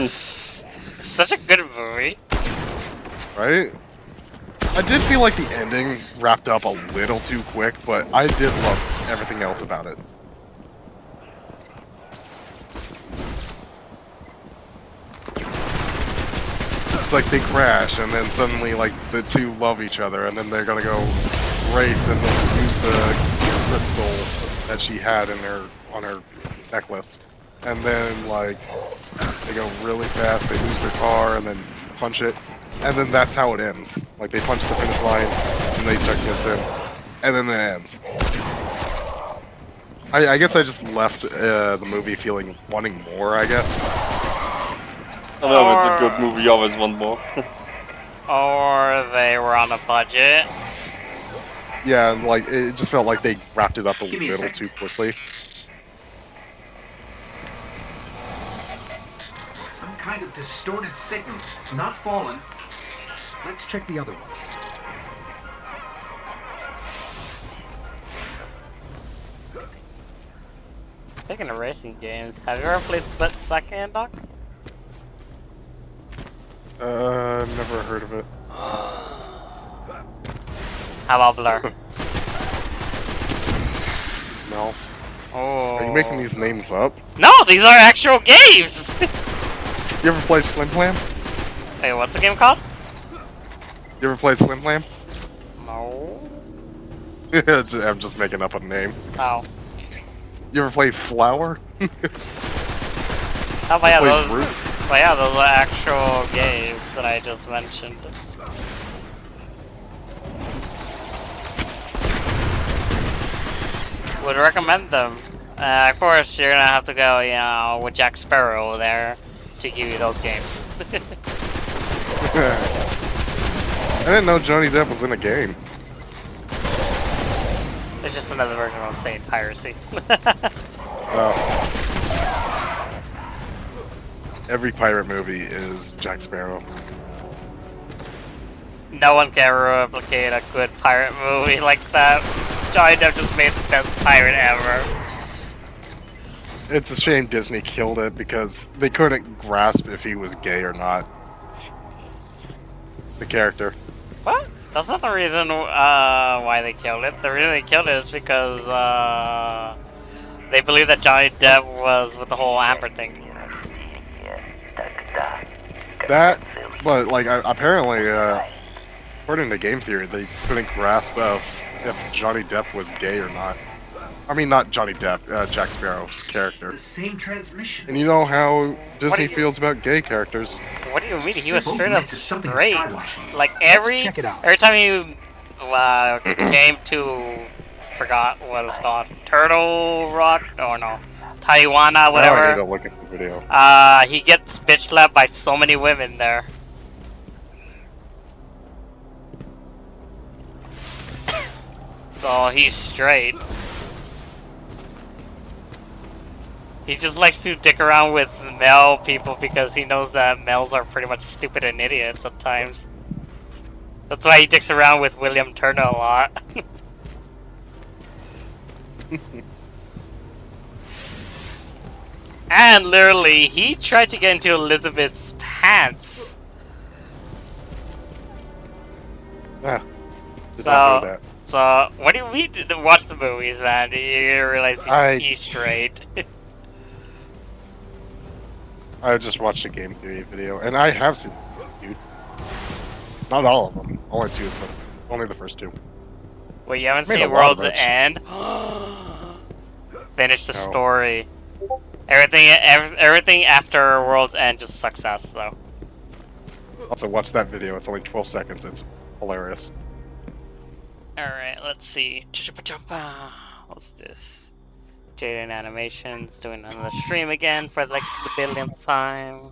Such a good movie. right? I did feel like the ending wrapped up a little too quick, but I did love everything else about it. it's like they crash, and then suddenly like the two love each other, and then they're gonna go race and then use the crystal that she had in her on her necklace, and then like they go really fast, they lose their car, and then punch it, and then that's how it ends. Like they punch the finish line, and they start kissing, and then it ends. I guess I just left the movie feeling wanting more, I guess. I know, it's a good movie, you always want more. Or they were on a budget. Yeah, like it just felt like they wrapped it up a Give me a little second. too quickly. Some kind of distorted signal. Not fallen. Let's check the other one. Speaking of racing games, have you ever played Split Second, Doc? Never heard of it. How about Blur? No. Oh. Are you making these names up? No, these are actual games! You ever played Slim Clam? Hey, what's the game called? You ever played Slim Clam? No. I'm just making up a name. Oh. You ever played Flower? Oh, but yeah, Played those, Roof? but yeah, those are actual games that I just mentioned. Would recommend them. Of course, you're gonna have to go, you know, with Jack Sparrow there to give you those games. I didn't know Johnny Depp was in a game. It's just another version of saying piracy. Every pirate movie is Jack Sparrow. No one can replicate a good pirate movie like that. Johnny Depp just made the best pirate ever. It's a shame Disney killed it because they couldn't grasp if he was gay or not. The character. What? That's not the reason why they killed it. The reason they killed it is because they believe that Johnny Depp was with the whole Amber thing. That, but like apparently, according to Game Theory, they couldn't grasp if Johnny Depp was gay or not. I mean, not Johnny Depp, Jack Sparrow's character. The same transmission. And you know how Disney What do you- feels about gay characters. What do you mean? He They was both straight led up to something straight. Skywatch. Like every check it out. time he came to, forgot what it was called, Turtle Rock or no, Taiwana, Now I need whatever. to look at the video. He gets bitch slapped by so many women there. So he's straight. He just likes to dick around with male people because he knows that males are pretty much stupid and idiots at times. That's why he dicks around with William Turner a lot. And literally, he tried to get into Elizabeth's pants. Ah, did not do that. So, what do we watch the movies, man? Do you realize he's straight? I just watched a Game Theory video, and I have seen this, dude. Not all of them, only two of them, only the first two. Wait, you haven't Made a seen lot of World's those. End? Finish the No. story. Everything after World's End just sucks ass, though. Also, watch that video. It's only 12 seconds. It's hilarious. Alright, let's see. What's this? Jaden Animations doing another stream again for like the billionth time.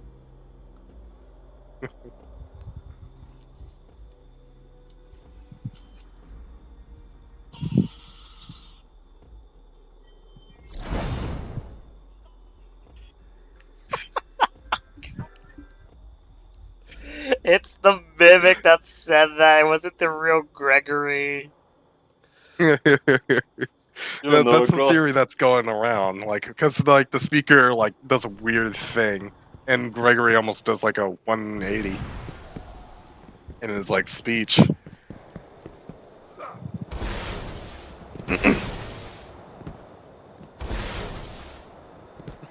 It's the mimic that said that. It wasn't the real Gregory. You don't know That's it, the bro. theory that's going around. Like, because like the speaker like does a weird thing, and Gregory almost does like a 180 in his like speech.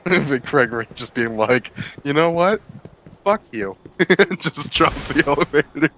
But Gregory just being like, you know what? fuck you. Just drops the elevator.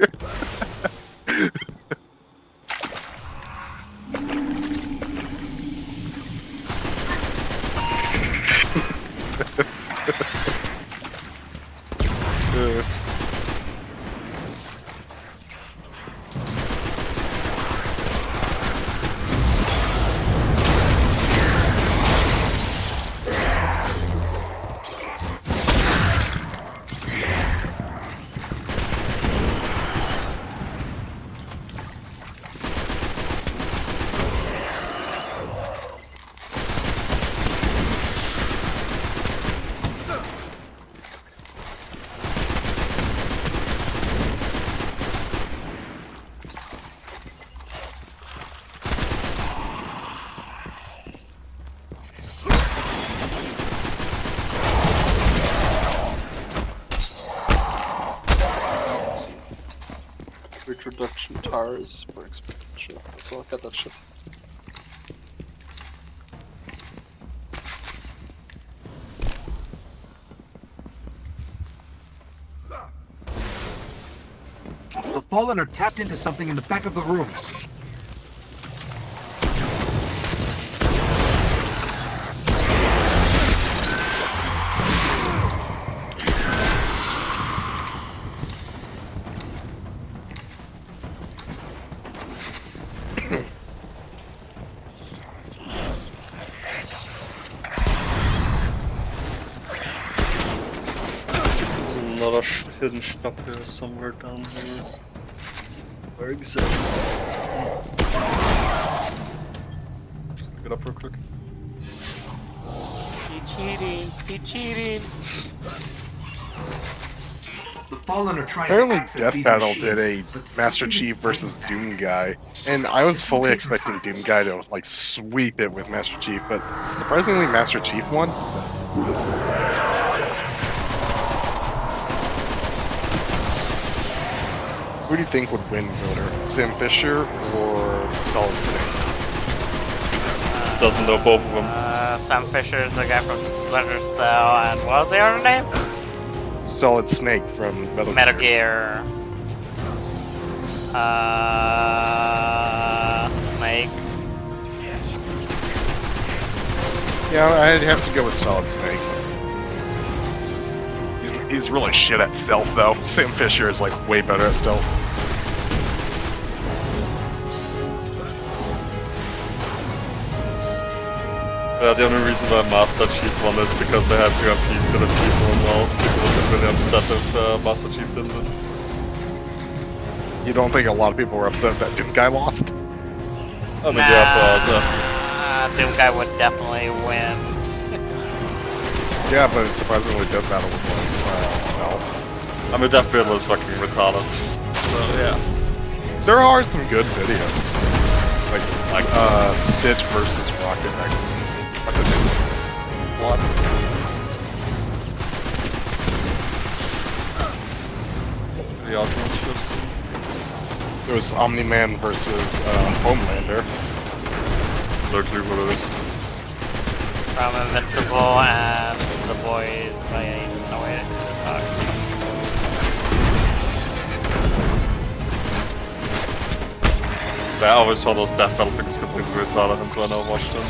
Weight reduction tires for expansion. So I'll get that shit. The Fallen are tapped into something in the back of the room. There's another hidden shop here somewhere down here. Where exactly? Just look it up real quick. He cheating. He cheating. The Fallen are trying Apparently, to access Death these Battle machines, did a but Master something Chief is versus fighting Doom Guy, and I was fully expecting Doom Guy to like sweep it with Master Chief, but surprisingly, Master Chief won. Who do you think would win, Voter? Sam Fisher or Solid Snake? Doesn't know both of them. Sam Fisher's the guy from Splinter Cell, and what was the other name? Solid Snake from Metal Gear. Snake. Yeah, I'd have to go with Solid Snake. He's really shit at stealth, though. Sam Fisher is like way better at stealth. The only reason why Master Chief won is because they had UMPs to the people, and well, people would have been really upset if Master Chief didn't win. You don't think a lot of people were upset that Doom Guy lost? I mean, yeah, but Doom Guy would definitely win. Yeah, but surprisingly, Death Battle was like, well. I mean, that battle is fucking retarded. So yeah, There are some good videos, like Stitch versus Rocket. That's a good one. what? The arguments first. There was Omni-Man versus Homelander. No clue what it is. From Invincible and The Boys, but yeah, no way to talk. I always saw those Death Battle things completely retarded until I now watched them.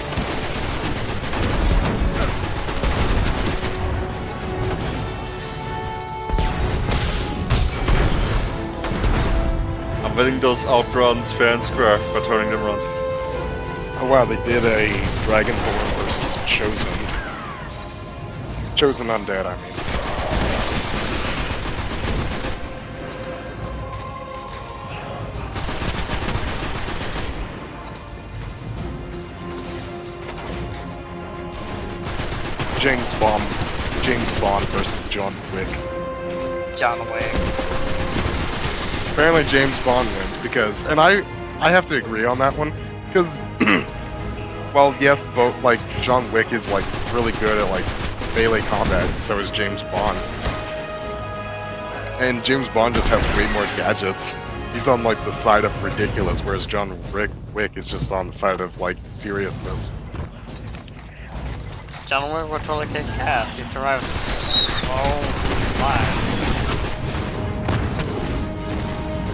I'm winning those outruns fair and square by turning them around. Oh wow, they did a Dragonborn versus Chosen. Chosen Undead, I mean. James Bond versus John Wick. John Wick. Apparently James Bond wins because, and I have to agree on that one, because, well, yes, both, like, John Wick is, like, really good at, like, melee combat, so is James Bond. And James Bond just has way more gadgets. He's on, like, the side of ridiculous, whereas John Wick is just on the side of, like, seriousness. John Wick would totally kick ass. He survived so much.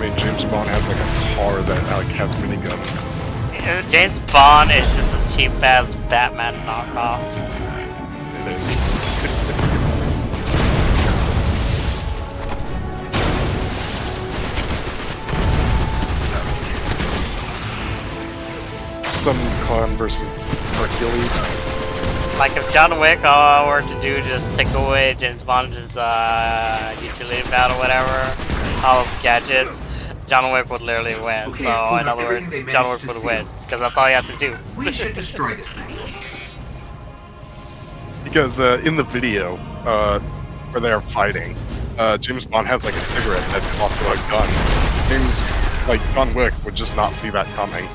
mean, James Bond has like a car that like has miniguns. James Bond is just a cheap ass Batman knockoff. It is. Some clown versus Hercules. Like if John Wick were to do just take away James Bond's utility belt or whatever, all of gadget, John Wick would literally win. Okay, So Akuma, in other words, everything they John managed Wick to would win steal. because that's all you have to do. We should destroy this thing. Because in the video where they are fighting, James Bond has like a cigarette that's also a gun. John Wick would just not see that coming.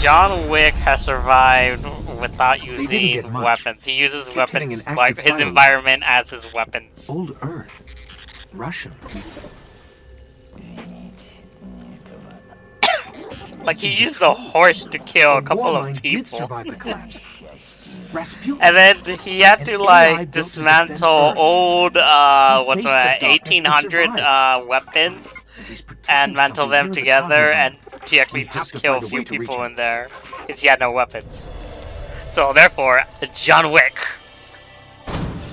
John Wick has survived without didn't using get much. weapons. He uses Kept getting weapons an like active his fire. environment as his weapons. Old Earth. Russian. Like he used a horse to kill a The couple war mine of did people. survive the collapse. Rasputin. And then he had to An AI like built to dismantle defend Earth. old He faced the darkness and 1800 survived. weapons And he's protecting and mantle something them here in the together Cosmodrome. and to actually We have just to kill a find a few way to reach people him. in there if he had no weapons. So therefore, John Wick.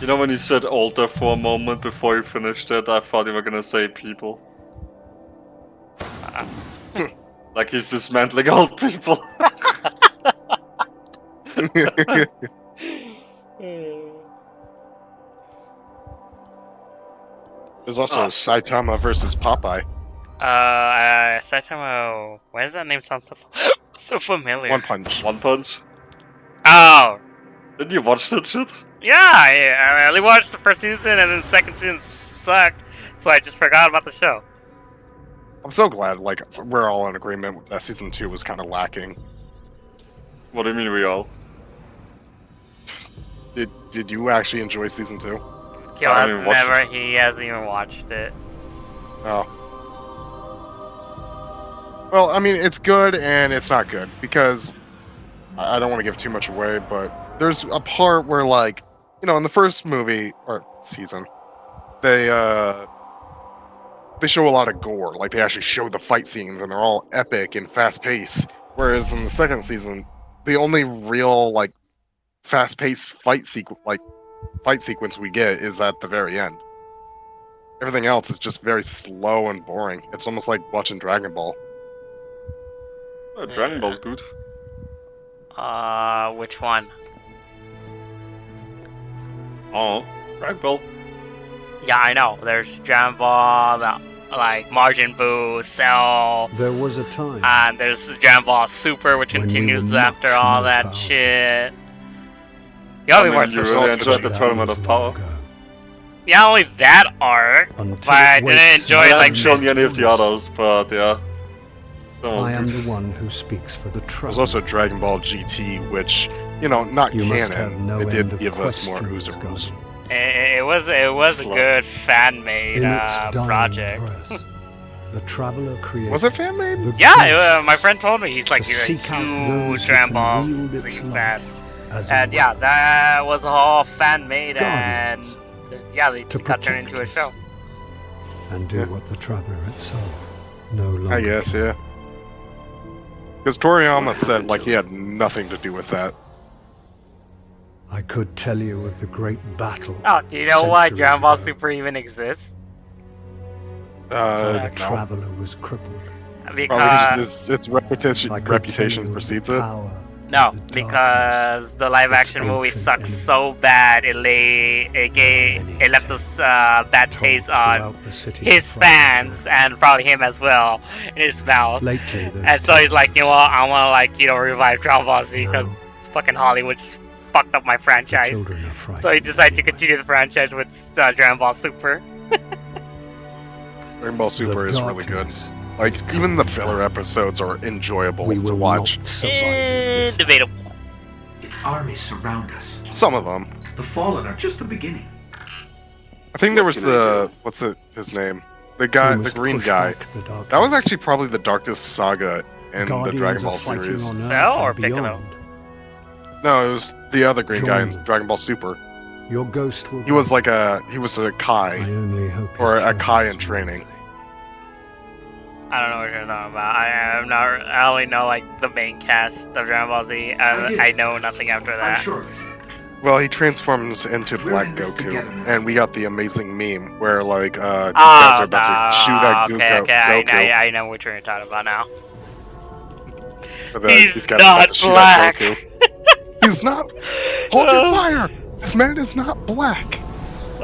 You know when you said older for a moment before you finished it, I thought you were gonna say people. Like he's dismantling old people. There's also Saitama versus Popeye. Saitama. Why does that name sound so so familiar? One Punch. One Punch. Oh, Didn't you watch that shit? yeah. I only watched the first season, and then the second season sucked, so I just forgot about the show. I'm so glad, like, we're all in agreement that season 2 was kind of lacking. What do you mean we all? Did you actually enjoy season 2? Gil I has haven't watched never. He hasn't even watched it. Oh. Well, I mean, it's good and it's not good because I don't want to give too much away, but there's a part where, like, you know, in the first movie or season, they show a lot of gore. Like, they actually show the fight scenes and they're all epic and fast paced. Whereas in the second season, the only real, like, fast paced fight sequence we get is at the very end. Everything else is just very slow and boring. It's almost like watching Dragon Ball. Dragon Ball's good. Which one? Oh, Dragon Ball. Yeah, I know. There's Dragon Ball, like Majin Buu, Cell, There was a time and there's Dragon Ball Super, which When we continues were after much all more that powerful. shit. You only I mean, watched you the really also enjoyed the that Tournament of Power. yeah, only that arc, Until but I it didn't wakes enjoy I it haven't like shown you any of the others, but yeah. That was I am good. the one who speaks for the There's trouble. also Dragon Ball GT, which, you know, not You must have canon. no It end did of give us more questions, Uzuros. Godwin. it was a Slow. good fan made In its dying project. breath, the traveler created Was it fan made? the Yeah, my friend told me he's like To you're a seek out those huge who Dragon can Ball wield its fan. light as a And yeah, weapon. that was all fan made, and Guardians. yeah, they To got turned into a protect show. and do Yeah. what the traveler itself no longer I guess, can. yeah. Because Toriyama said, like, he had nothing to do with that. I could tell you of the great battle. Oh, do you know why centuries Dragon Ball ago. Super even exists? The No. traveler was crippled. Probably Because just its reputation I could reputation tell you of precedes the it. power no, of the because the live action its movie ancient sucks enemy. so bad it left us bad told taste on throughout the city his of fans and probably him as well in his mouth. Lately, those And so he's like, you know what, tales I want to revive Dragon Ball Z because now, fucking Hollywood just fucked up my the franchise. children are frightened So he decided to anyway. continue the franchise with Dragon Ball Super. Dragon Ball Super The is really good. darkness Like, is even the coming filler down. episodes are enjoyable We to will watch. not survive this. Debatable. Its armies surround us. Some of them. The Fallen are just the beginning. I think there was can I the... What's his name? The guy, We the must green push guy. back the darkness. That was actually probably the darkest saga in the Guardians Dragon are Ball fighting series. on Earth Cell or and Piccolo? beyond. No, it was the other green guy in Join them. Dragon Ball Super. Your ghost will He was guide like he was a you. I Kai. only hope or your a Kai in troubles training. will I don't know what you're talking about. I'm not. I only know like the main cast of Dragon Ball Z, and I know nothing after I'm that. sure of it. Well, he transforms into We're Black in this Goku, together, man. and we got the amazing meme where like these guys are about to shoot at Okay, Goku. I know what you're talking about now. But He's these guys are about not to shoot black. at Goku. He's not. Hold your fire. This man is not black.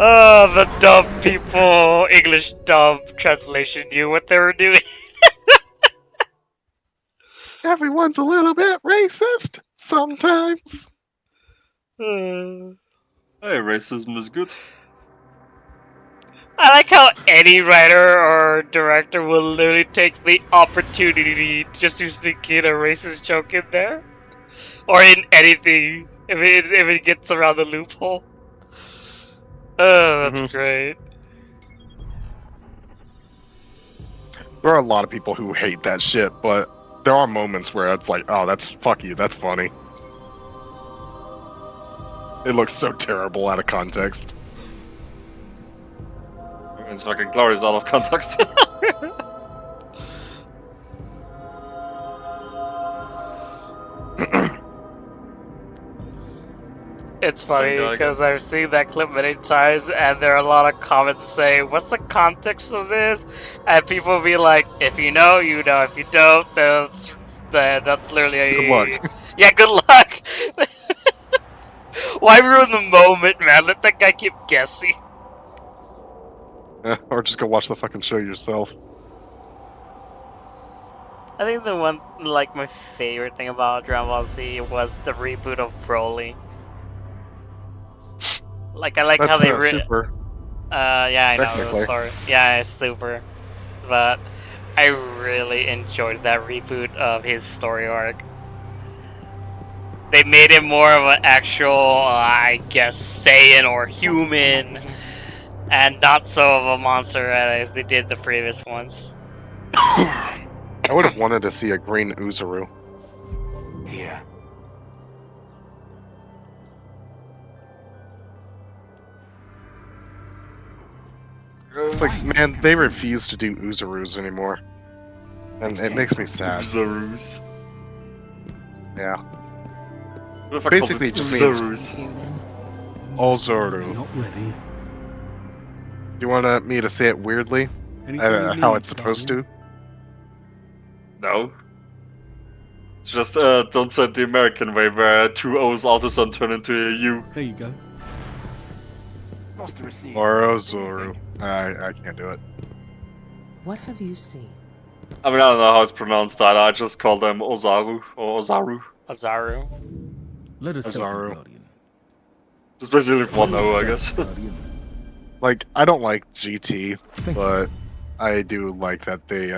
Oh, the dumb people, English dub translation knew what they were doing. Everyone's a little bit racist sometimes. Hey, racism is good. I like how any writer or director will literally take the opportunity just to sneak in a racist joke in there, or in anything if it gets around the loophole. Oh, that's great. There are a lot of people who hate that shit, but there are moments where it's like, oh, that's fuck you, that's funny. It looks so terrible out of context. It's fucking glorious out of context. It's funny because I've seen that clip many times, and there are a lot of comments saying, "What's the context of this?" And people will be like, "If you know, you know. If you don't, that's literally a Good luck. Yeah, good luck. Why ruin the moment, man? Let that guy keep guessing." Or just go watch the fucking show yourself. I think the one, like, my favorite thing about Dragon Ball Z was the reboot of Broly. Like, I like That's how they super. yeah, I know. Technically. Sorry. Yeah, it's super. But I really enjoyed that reboot of his story arc. They made him more of an actual, I guess, Saiyan or human, and not so of a monster as they did the previous ones. I would have wanted to see a green Uzaru. Here. It's like, man, they refuse to do Uzarus anymore. And it makes me sad. Uzarus. Yeah. What if I Basically, it called just means Uzarus? Here then. Ozaru. Not ready. You want me to say it weirdly? How it's supposed to? No. Just don't say it the American way where two O's all of a sudden turn into a U. There you go. Or Ozaru. I can't do it. What have you seen? I mean, I don't know how it's pronounced either. I just call them Ozaru or Ozaru. Azaru. Let us Azaru. Just basically one O, I guess. Like, I don't like GT, but I do like that they,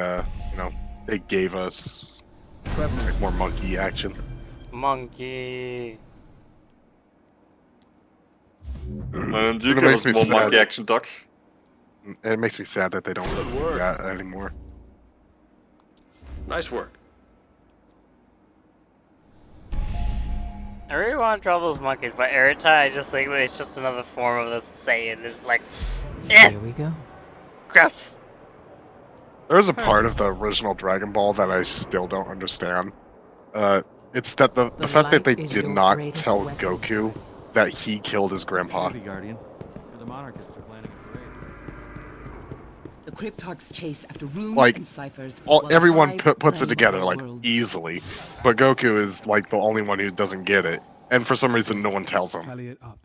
they gave us like, more monkey action. Monkey. And you It give makes us me more sad. monkey action, Doc. And it makes me sad that they don't do that anymore. Nice work. I really want to draw those monkeys, but every time I just think that it's just another form of the Saiyan. It's like, Here we go. gross. There's a part of the original Dragon Ball that I still don't understand. It's that the fact that they light is did your not greatest tell weapon. Goku that he killed his grandpa. Guardian. The monarchists are planning a parade. The Cryptarchs chase after runes Like, and ciphers. Everyone while puts it I together blame like the world. easily, but Goku is like the only one who doesn't get it, and for some reason no one tells him. Tally it up.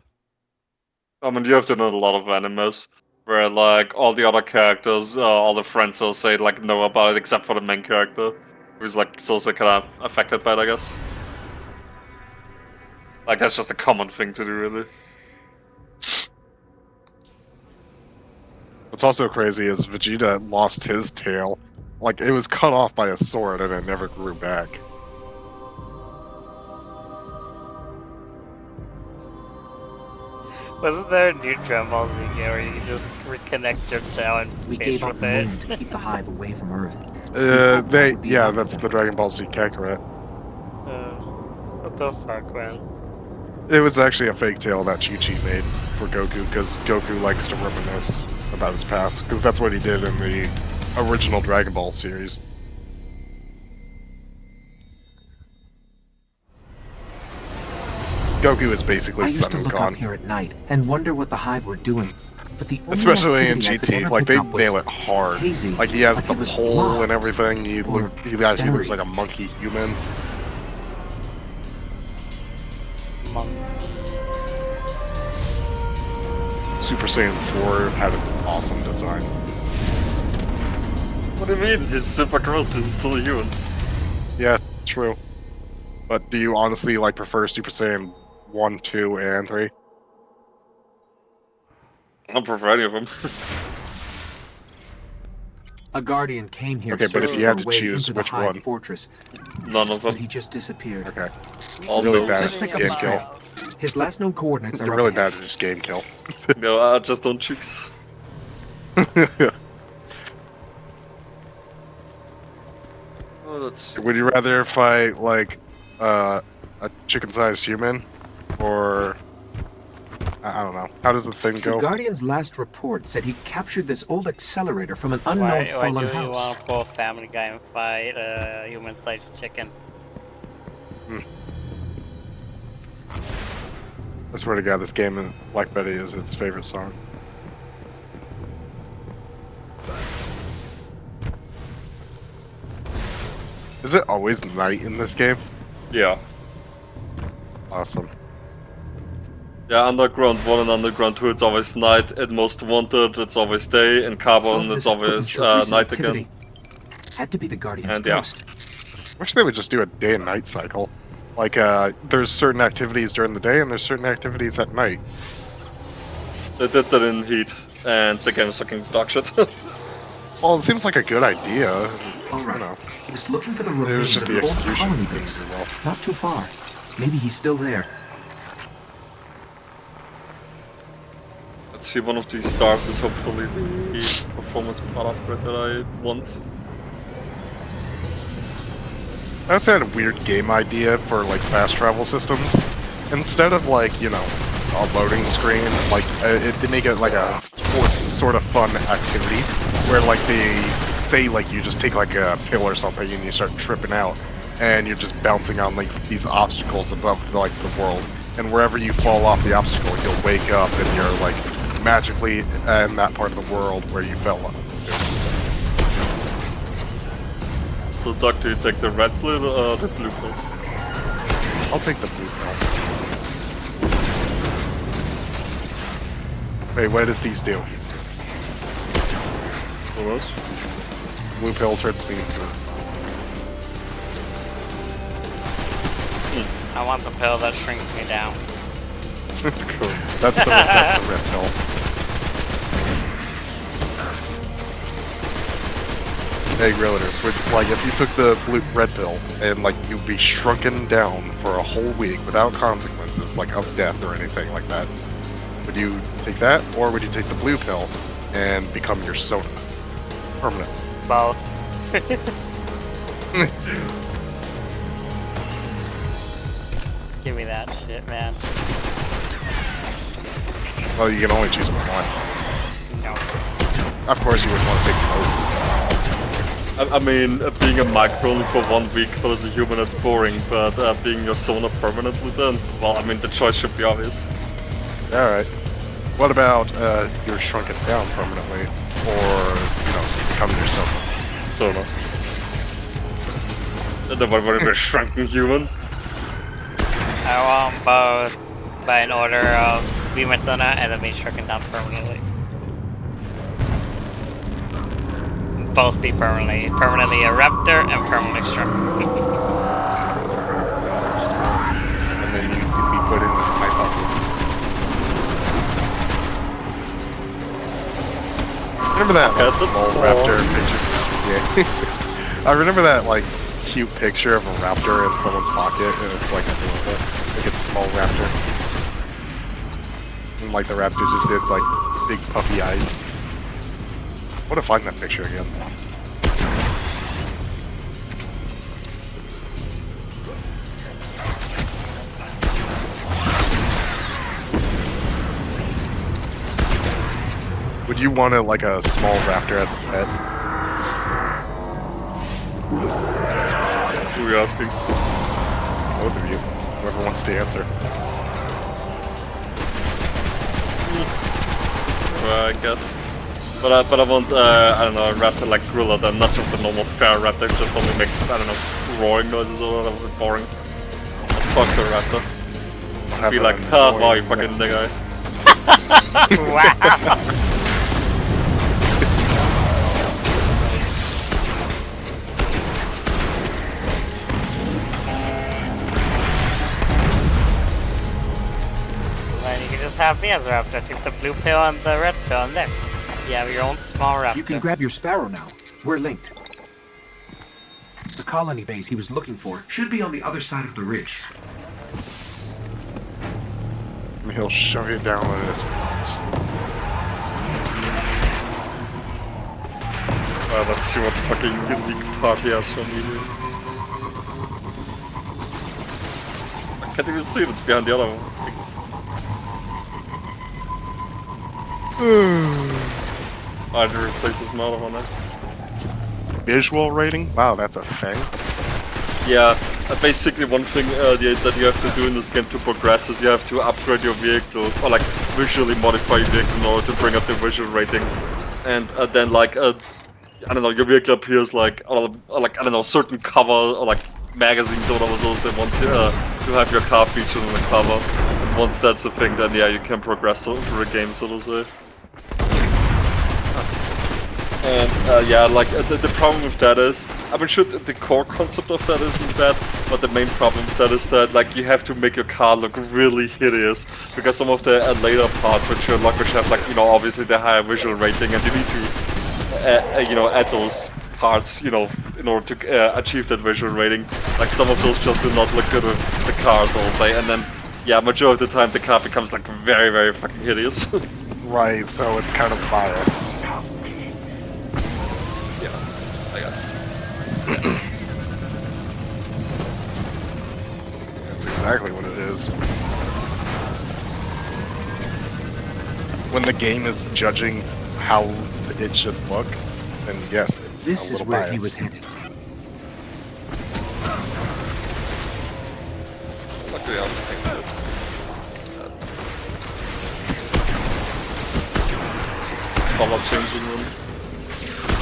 I mean, you have to know a lot of animes where, like, all the other characters, all the friends will say, like, know about it except for the main character, who's, like, also kind of affected by it, I guess. Like, that's just a common thing to do, really. What's also crazy is Vegeta lost his tail. Like, it was cut off by a sword and it never grew back. Wasn't there a new Dragon Ball Z game where you can just reconnect your tail and We face gave up with the it? moon to keep the hive away from Earth. That's the Dragon Ball Z Kakarot. What the fuck, man? It was actually a fake tale that Chi-Chi made for Goku, because Goku likes to reminisce about his past, because that's what he did in the original Dragon Ball series. Goku is basically I used Sun to and look Gohan. up here at night and wonder what the Hive were doing. But the only Especially in activity I could GT, ever like pick they up was nail it hard. hazy, Like he has like the it was pole and blocked everything. He actually looks buried. like a monkey human. Super Saiyan 4 had an awesome design. What do you mean? He's super gross, he's still human. Yeah, true. But do you honestly like prefer Super Saiyan 1, 2, and 3? I don't prefer any of them. A guardian came here Okay, but if searching you had for to a way choose, into the which Hive one? fortress, None of but them. he just disappeared. Okay. All Really those. bad Let's at pick this up game his kill. trail. His last known coordinates are You're up really ahead. bad at this game kill. No, I just don't choose. Oh, let's see. Would you rather fight like a chicken-sized human, or I don't know? How does the thing The go? Guardian's last report said he captured this old accelerator from an unknown Why fallen do you house. want to pull Family Guy and fight a human-sized chicken? I swear to God, this game in Black Betty is its favorite song. Is it always night in this game? Yeah. Awesome. Yeah, Underground 1 and Underground 2, it's always night. In Most Wanted, it's always day. In Some Carbon, of it's this equipment always shows recent night activity. again. Had to be the Guardian's And yeah. ghost. Wish they would just do a day and night cycle. Like, there's certain activities during the day and there's certain activities at night. They did that in Heat, and the game's fucking dog shit. Well, it seems like a good idea. All right. You know, He was looking for the it remains was just of the an old execution. colony didn't base. do well. Not too far. Maybe he's still there. Let's see, one of these stars is hopefully the performance part upgrade that I want. I also had a weird game idea for like fast travel systems. Instead of like, you know, a loading screen, like they make it like a sort of fun activity where like they say like you just take like a pill or something and you start tripping out and you're just bouncing on like these obstacles above like the world, and wherever you fall off the obstacle you'll wake up and you're like magically in that part of the world where you fell off. So, Doc, do you take the red pill or the blue pill? I'll take the blue pill. Wait, what does these do? Who knows? Blue pill turns me into I want the pill that shrinks me down. gross. That's the red pill. Hey, Realtor, like if you took the red pill and like you'd be shrunken down for a whole week without consequences, like of death or anything like that, would you take that, or would you take the blue pill and become your Sona permanently? Both. Give me that shit, man. Well, you can only choose one. No. Of course, you would want to take both. I mean, being a micro only for 1 week, but as a human it's boring, but being your Sona permanently then, well, I mean, the choice should be obvious. All right. What about you're shrunken down permanently, or you know, become your Sona? Sona. And then what about a shrunken human? I want both, by an order of Beam Sona and then being shrunken down permanently. Both be permanently a raptor and permanently shrunk. And then you could be put in my pocket. Remember that like, Yes, that's small cool. raptor picture? Yeah. I remember that like cute picture of a raptor in someone's pocket, and it's like adorable. Like it's small raptor. And like the raptor just has like big puffy eyes. I want to find that picture again. Would you want like a small raptor as a pet? Who are you asking? Both of you. Whoever wants to answer. I guess. But I want, I don't know, a raptor like Grilla, then not just a normal fair raptor, just only makes, I don't know, roaring noises or whatever, boring. Talk to a raptor. Have Be an like, ha, wow, you annoying fucking next nigga. Wow. Then you can just have me as a raptor. Take the blue pill and the red pill, and there you have your own small raptor. You can grab your sparrow now. We're linked. The colony base he was looking for Should be on the other side of the ridge. And he'll shove you down with his force. Let's see what fucking unique part he has for me here. I can't even see it, it's behind the other one. I had to replace his model on that. Visual rating? Wow, that's a thing. Yeah, basically one thing that you have to do in this game to progress is you have to upgrade your vehicle, or like visually modify your vehicle in order to bring up the visual rating. And then like, I don't know, your vehicle appears like, or like, I don't know, certain cover, or like magazines or whatever, so they want to have your car featured on the cover. And once that's a thing, then yeah, you can progress through the game, so to say. And yeah, like the problem with that is, I mean, sure, the core concept of that isn't bad, but the main problem with that is that like you have to make your car look really hideous, because some of the later parts which you unlock, which have like, you know, obviously the higher visual rating, and you need to you know, add those parts, you know, in order to achieve that visual rating. Like some of those just do not look good with the cars, I'll say, and then yeah, majority of the time the car becomes like very, very fucking hideous. Right, so it's kind of biased. I guess. That's exactly what it is. When the game is judging how it should look, then yes, it's This a is little where biased. he was headed. Luckily, I'll take that. Color changing room.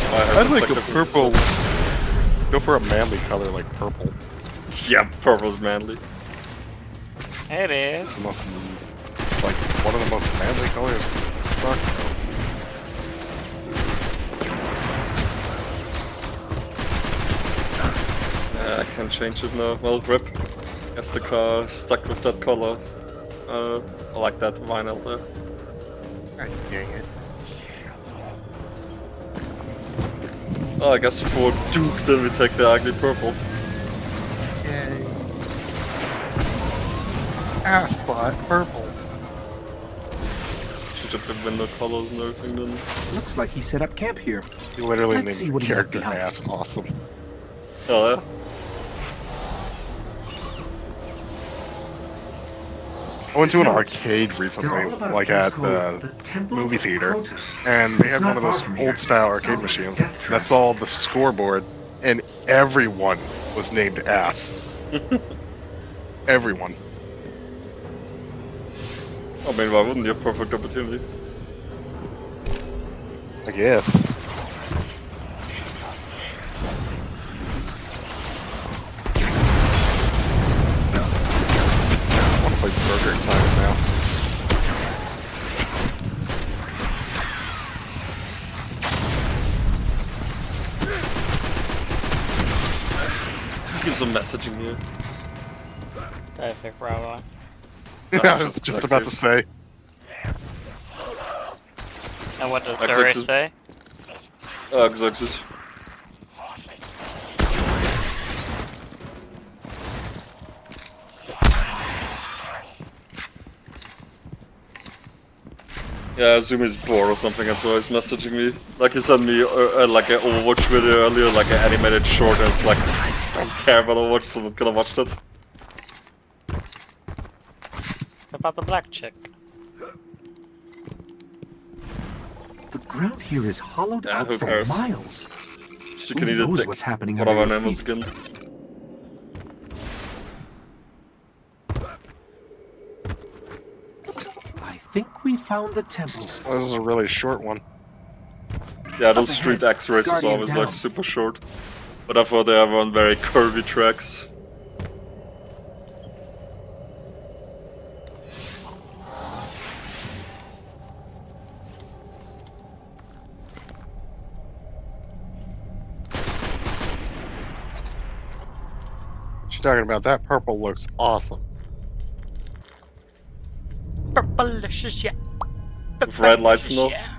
I'd like a purple. Go for a manly color like purple. Yeah, purple's manly. It It's is. the most. It's like one of the most manly colors. Fuck. I can change it now. Well, rip. Guess the car is stuck with that color. I like that vinyl there. God dang it. Oh, I guess for Duke, then we take the ugly purple. Yay. Ass butt purple. Change up the window colors and everything then. Looks like he set up camp here. You literally Let's see named what the he left character behind. ass awesome. Oh yeah. I went to an arcade They're recently, all about a like place at called the Temple movie of theater, Crota. and they It's had not one of those far from here. old style Sounds arcade like machines. death And I trap. saw the scoreboard, and everyone was named ass. Everyone. I mean, why wouldn't you? Perfect opportunity. I guess. I want to play Burger Time now. Keeps on messaging you. Perfect, Bravo. I was just about to say. And what did Like Surrey sixes. say? Xerxes. Yeah, I assume he's bored or something, that's why he's messaging me. Like he sent me like an Overwatch video earlier, like an animated short, and it's like, I don't care about Overwatch, so I'm not gonna watch that. About the black chick. The ground here is hollowed Yeah, out who for cares? miles. You can Who eat knows it. what's happening Whatever under her your name was feet? again. I think we found the temple. This is a really short one. Yeah, those Up street ahead, X races Guardian always down. like super short. But I thought they have on very curvy tracks. What you talking about? That purple looks awesome. Purplicious, yeah. With red lights and all. Yeah.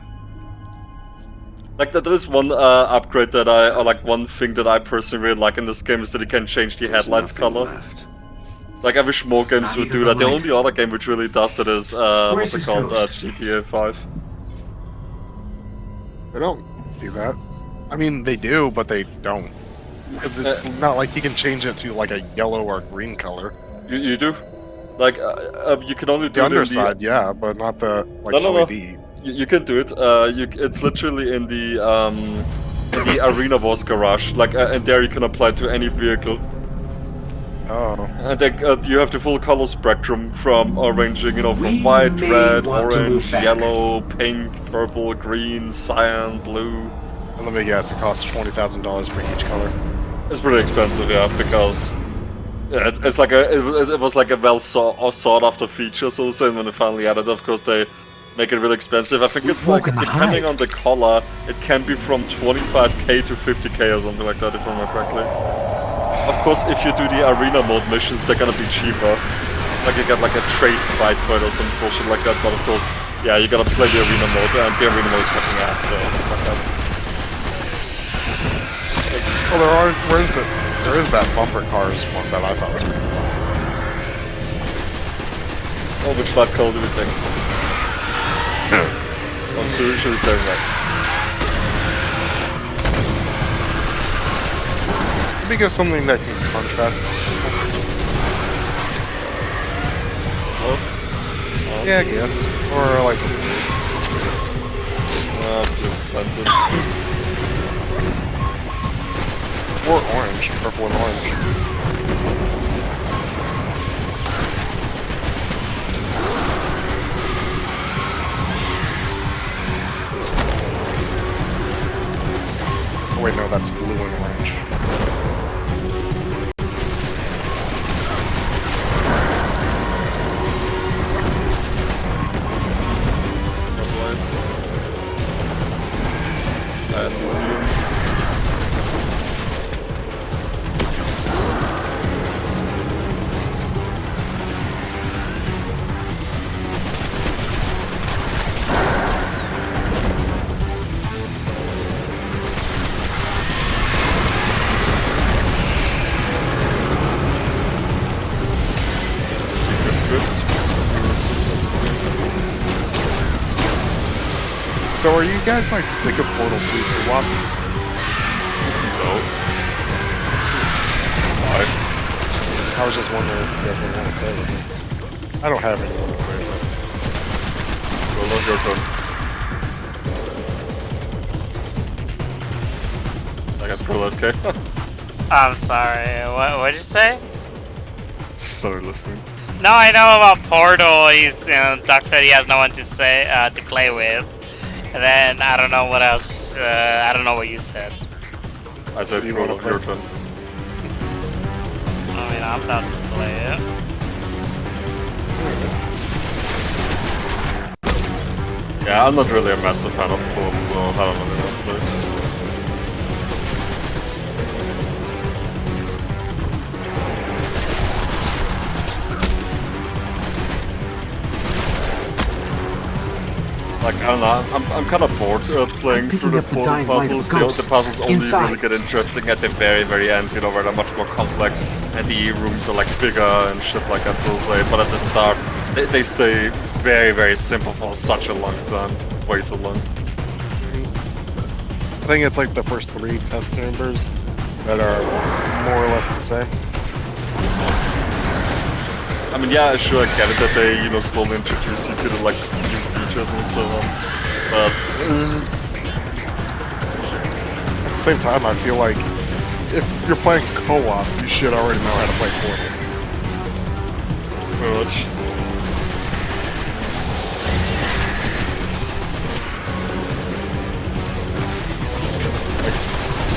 Like that is one upgrade that or like one thing that I personally really like in this game is that you can change the headlights color. Like I wish more games Not would even do the that. The light. only other game which really does that is what's it his called? ghost? GTA 5. They don't do that. I mean, they do, but they don't. Because it's not like you can change it to like a yellow or green color. You do? Like you can only do The it in the underside, yeah, but not the like No. LED. You can do it. It's literally in the Arena Wars garage. Like, and there you can apply to any vehicle. Oh. And you have the full color spectrum from ranging, you know, from We white, may red, want to move orange, back. yellow, pink, purple, green, cyan, blue. And let me guess, it costs $20,000 for each color. It's pretty expensive, yeah, because yeah, it's like it was like a well sought after feature. So when they finally added, of course they make it really expensive. I think it's like, woken the depending hive. on the color, it can be from 25k to 50k or something like that, if I remember correctly. Of course, if you do the arena mode missions, they're gonna be cheaper. Like you get like a trade price for it or some bullshit like that. But of course, yeah, you gotta play the arena mode, and the arena mode is fucking ass. So fuck that. Well, there is that bumper cars one that I thought was pretty fun. Oh, which light color do we think? Oh, should we stay right? Maybe go something that can contrast. Oh, Yeah, I guess. Or like, blue lenses. or orange, purple and orange. Oh wait, no, that's blue and orange. Purple eyes. And blue. Secret drift. So are you guys like sick of Portal 2 co-op? No. Why? I was just wondering if you ever want to play with me. I don't have anyone to play with. Well, look, your turn. I guess Gorilla FK. I'm sorry. What'd you say? Started listening. No, I know about Portal. Doc said he has no one to play with. And then I don't know what else. I don't know what you said. I said You Gorilla, wanna play? your turn. I mean, I'm down to play it. Yeah, I'm not really a massive fan of Portal, so I don't really want to play it. Like, I don't know, I'm kind of bored playing through the picking up the Portal dying light of puzzles. a ghost. The puzzles only Inside. really get interesting at the very, very end, you know, where they're much more complex and the rooms are like bigger and shit like that, so to say. But at the start, they stay very, very simple for such a long time. Way too long. I think it's like the first 3 test chambers that are more or less the same. I mean, yeah, sure, I get it that they, you know, slowly introduce you to the, like, new features and so on. But, I the same time, I feel like if you're playing co-op, you should already know how to play Portal. Pretty much.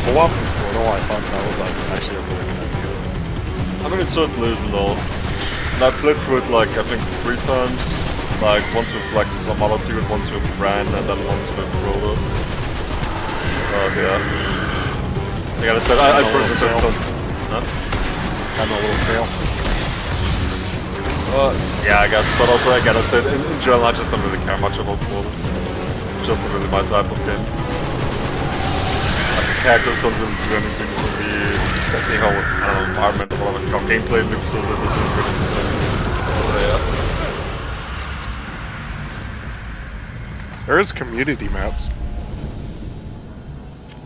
Co-op for Portal, I thought that was like actually a really good idea. I mean, it's not losing though. And I played through it like, I think 3 times. Like, once with like some other dude, once with Bran, and then once with Roller. Yeah. Like I said, I personally just don't... Huh? I'm a little stale. Yeah, I guess, but also, again, I said, in general, I just don't really care much about Portal. Just not really my type of game. Like, the characters don't really do anything for me. The whole, I don't know, environment or whatever, how gameplay loops is, it doesn't really do anything. So, yeah. There's community maps.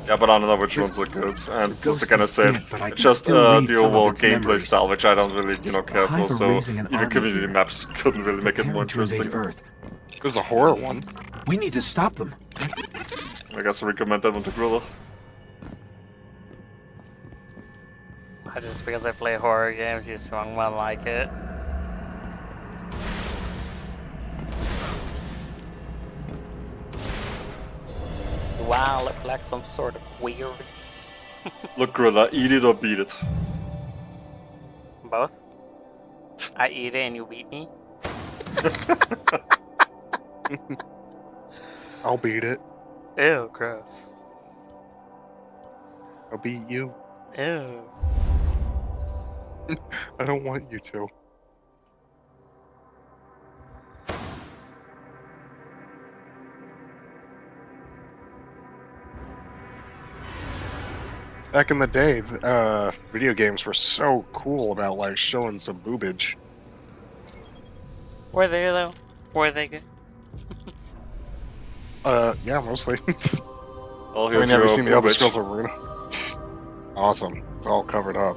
Yeah, but I don't know which ones are good. And ghost also, gonna is say, dead, but I can just still read the some of overall its gameplay memories. style, which I don't really, care Hive for, are so raising an even army community here. maps couldn't really make it more Preparing to invade interesting. Earth. There's a horror one. We need to stop them. I guess I recommend that one to Grilla. Just because I play horror games, you swung one like it. Wow, look like some sort of weird. Look, Grilla, eat it or beat it. Both? I eat it and you beat me? I'll beat it. Ew, gross. I'll beat you. Ew. I don't want you to. Back in the day, video games were so cool about like showing some boobage. Were they though? Were they good? Yeah, mostly. Oh, I here's mean, have your you seen the other bitch. Scrolls of Runa? Awesome. It's all covered up.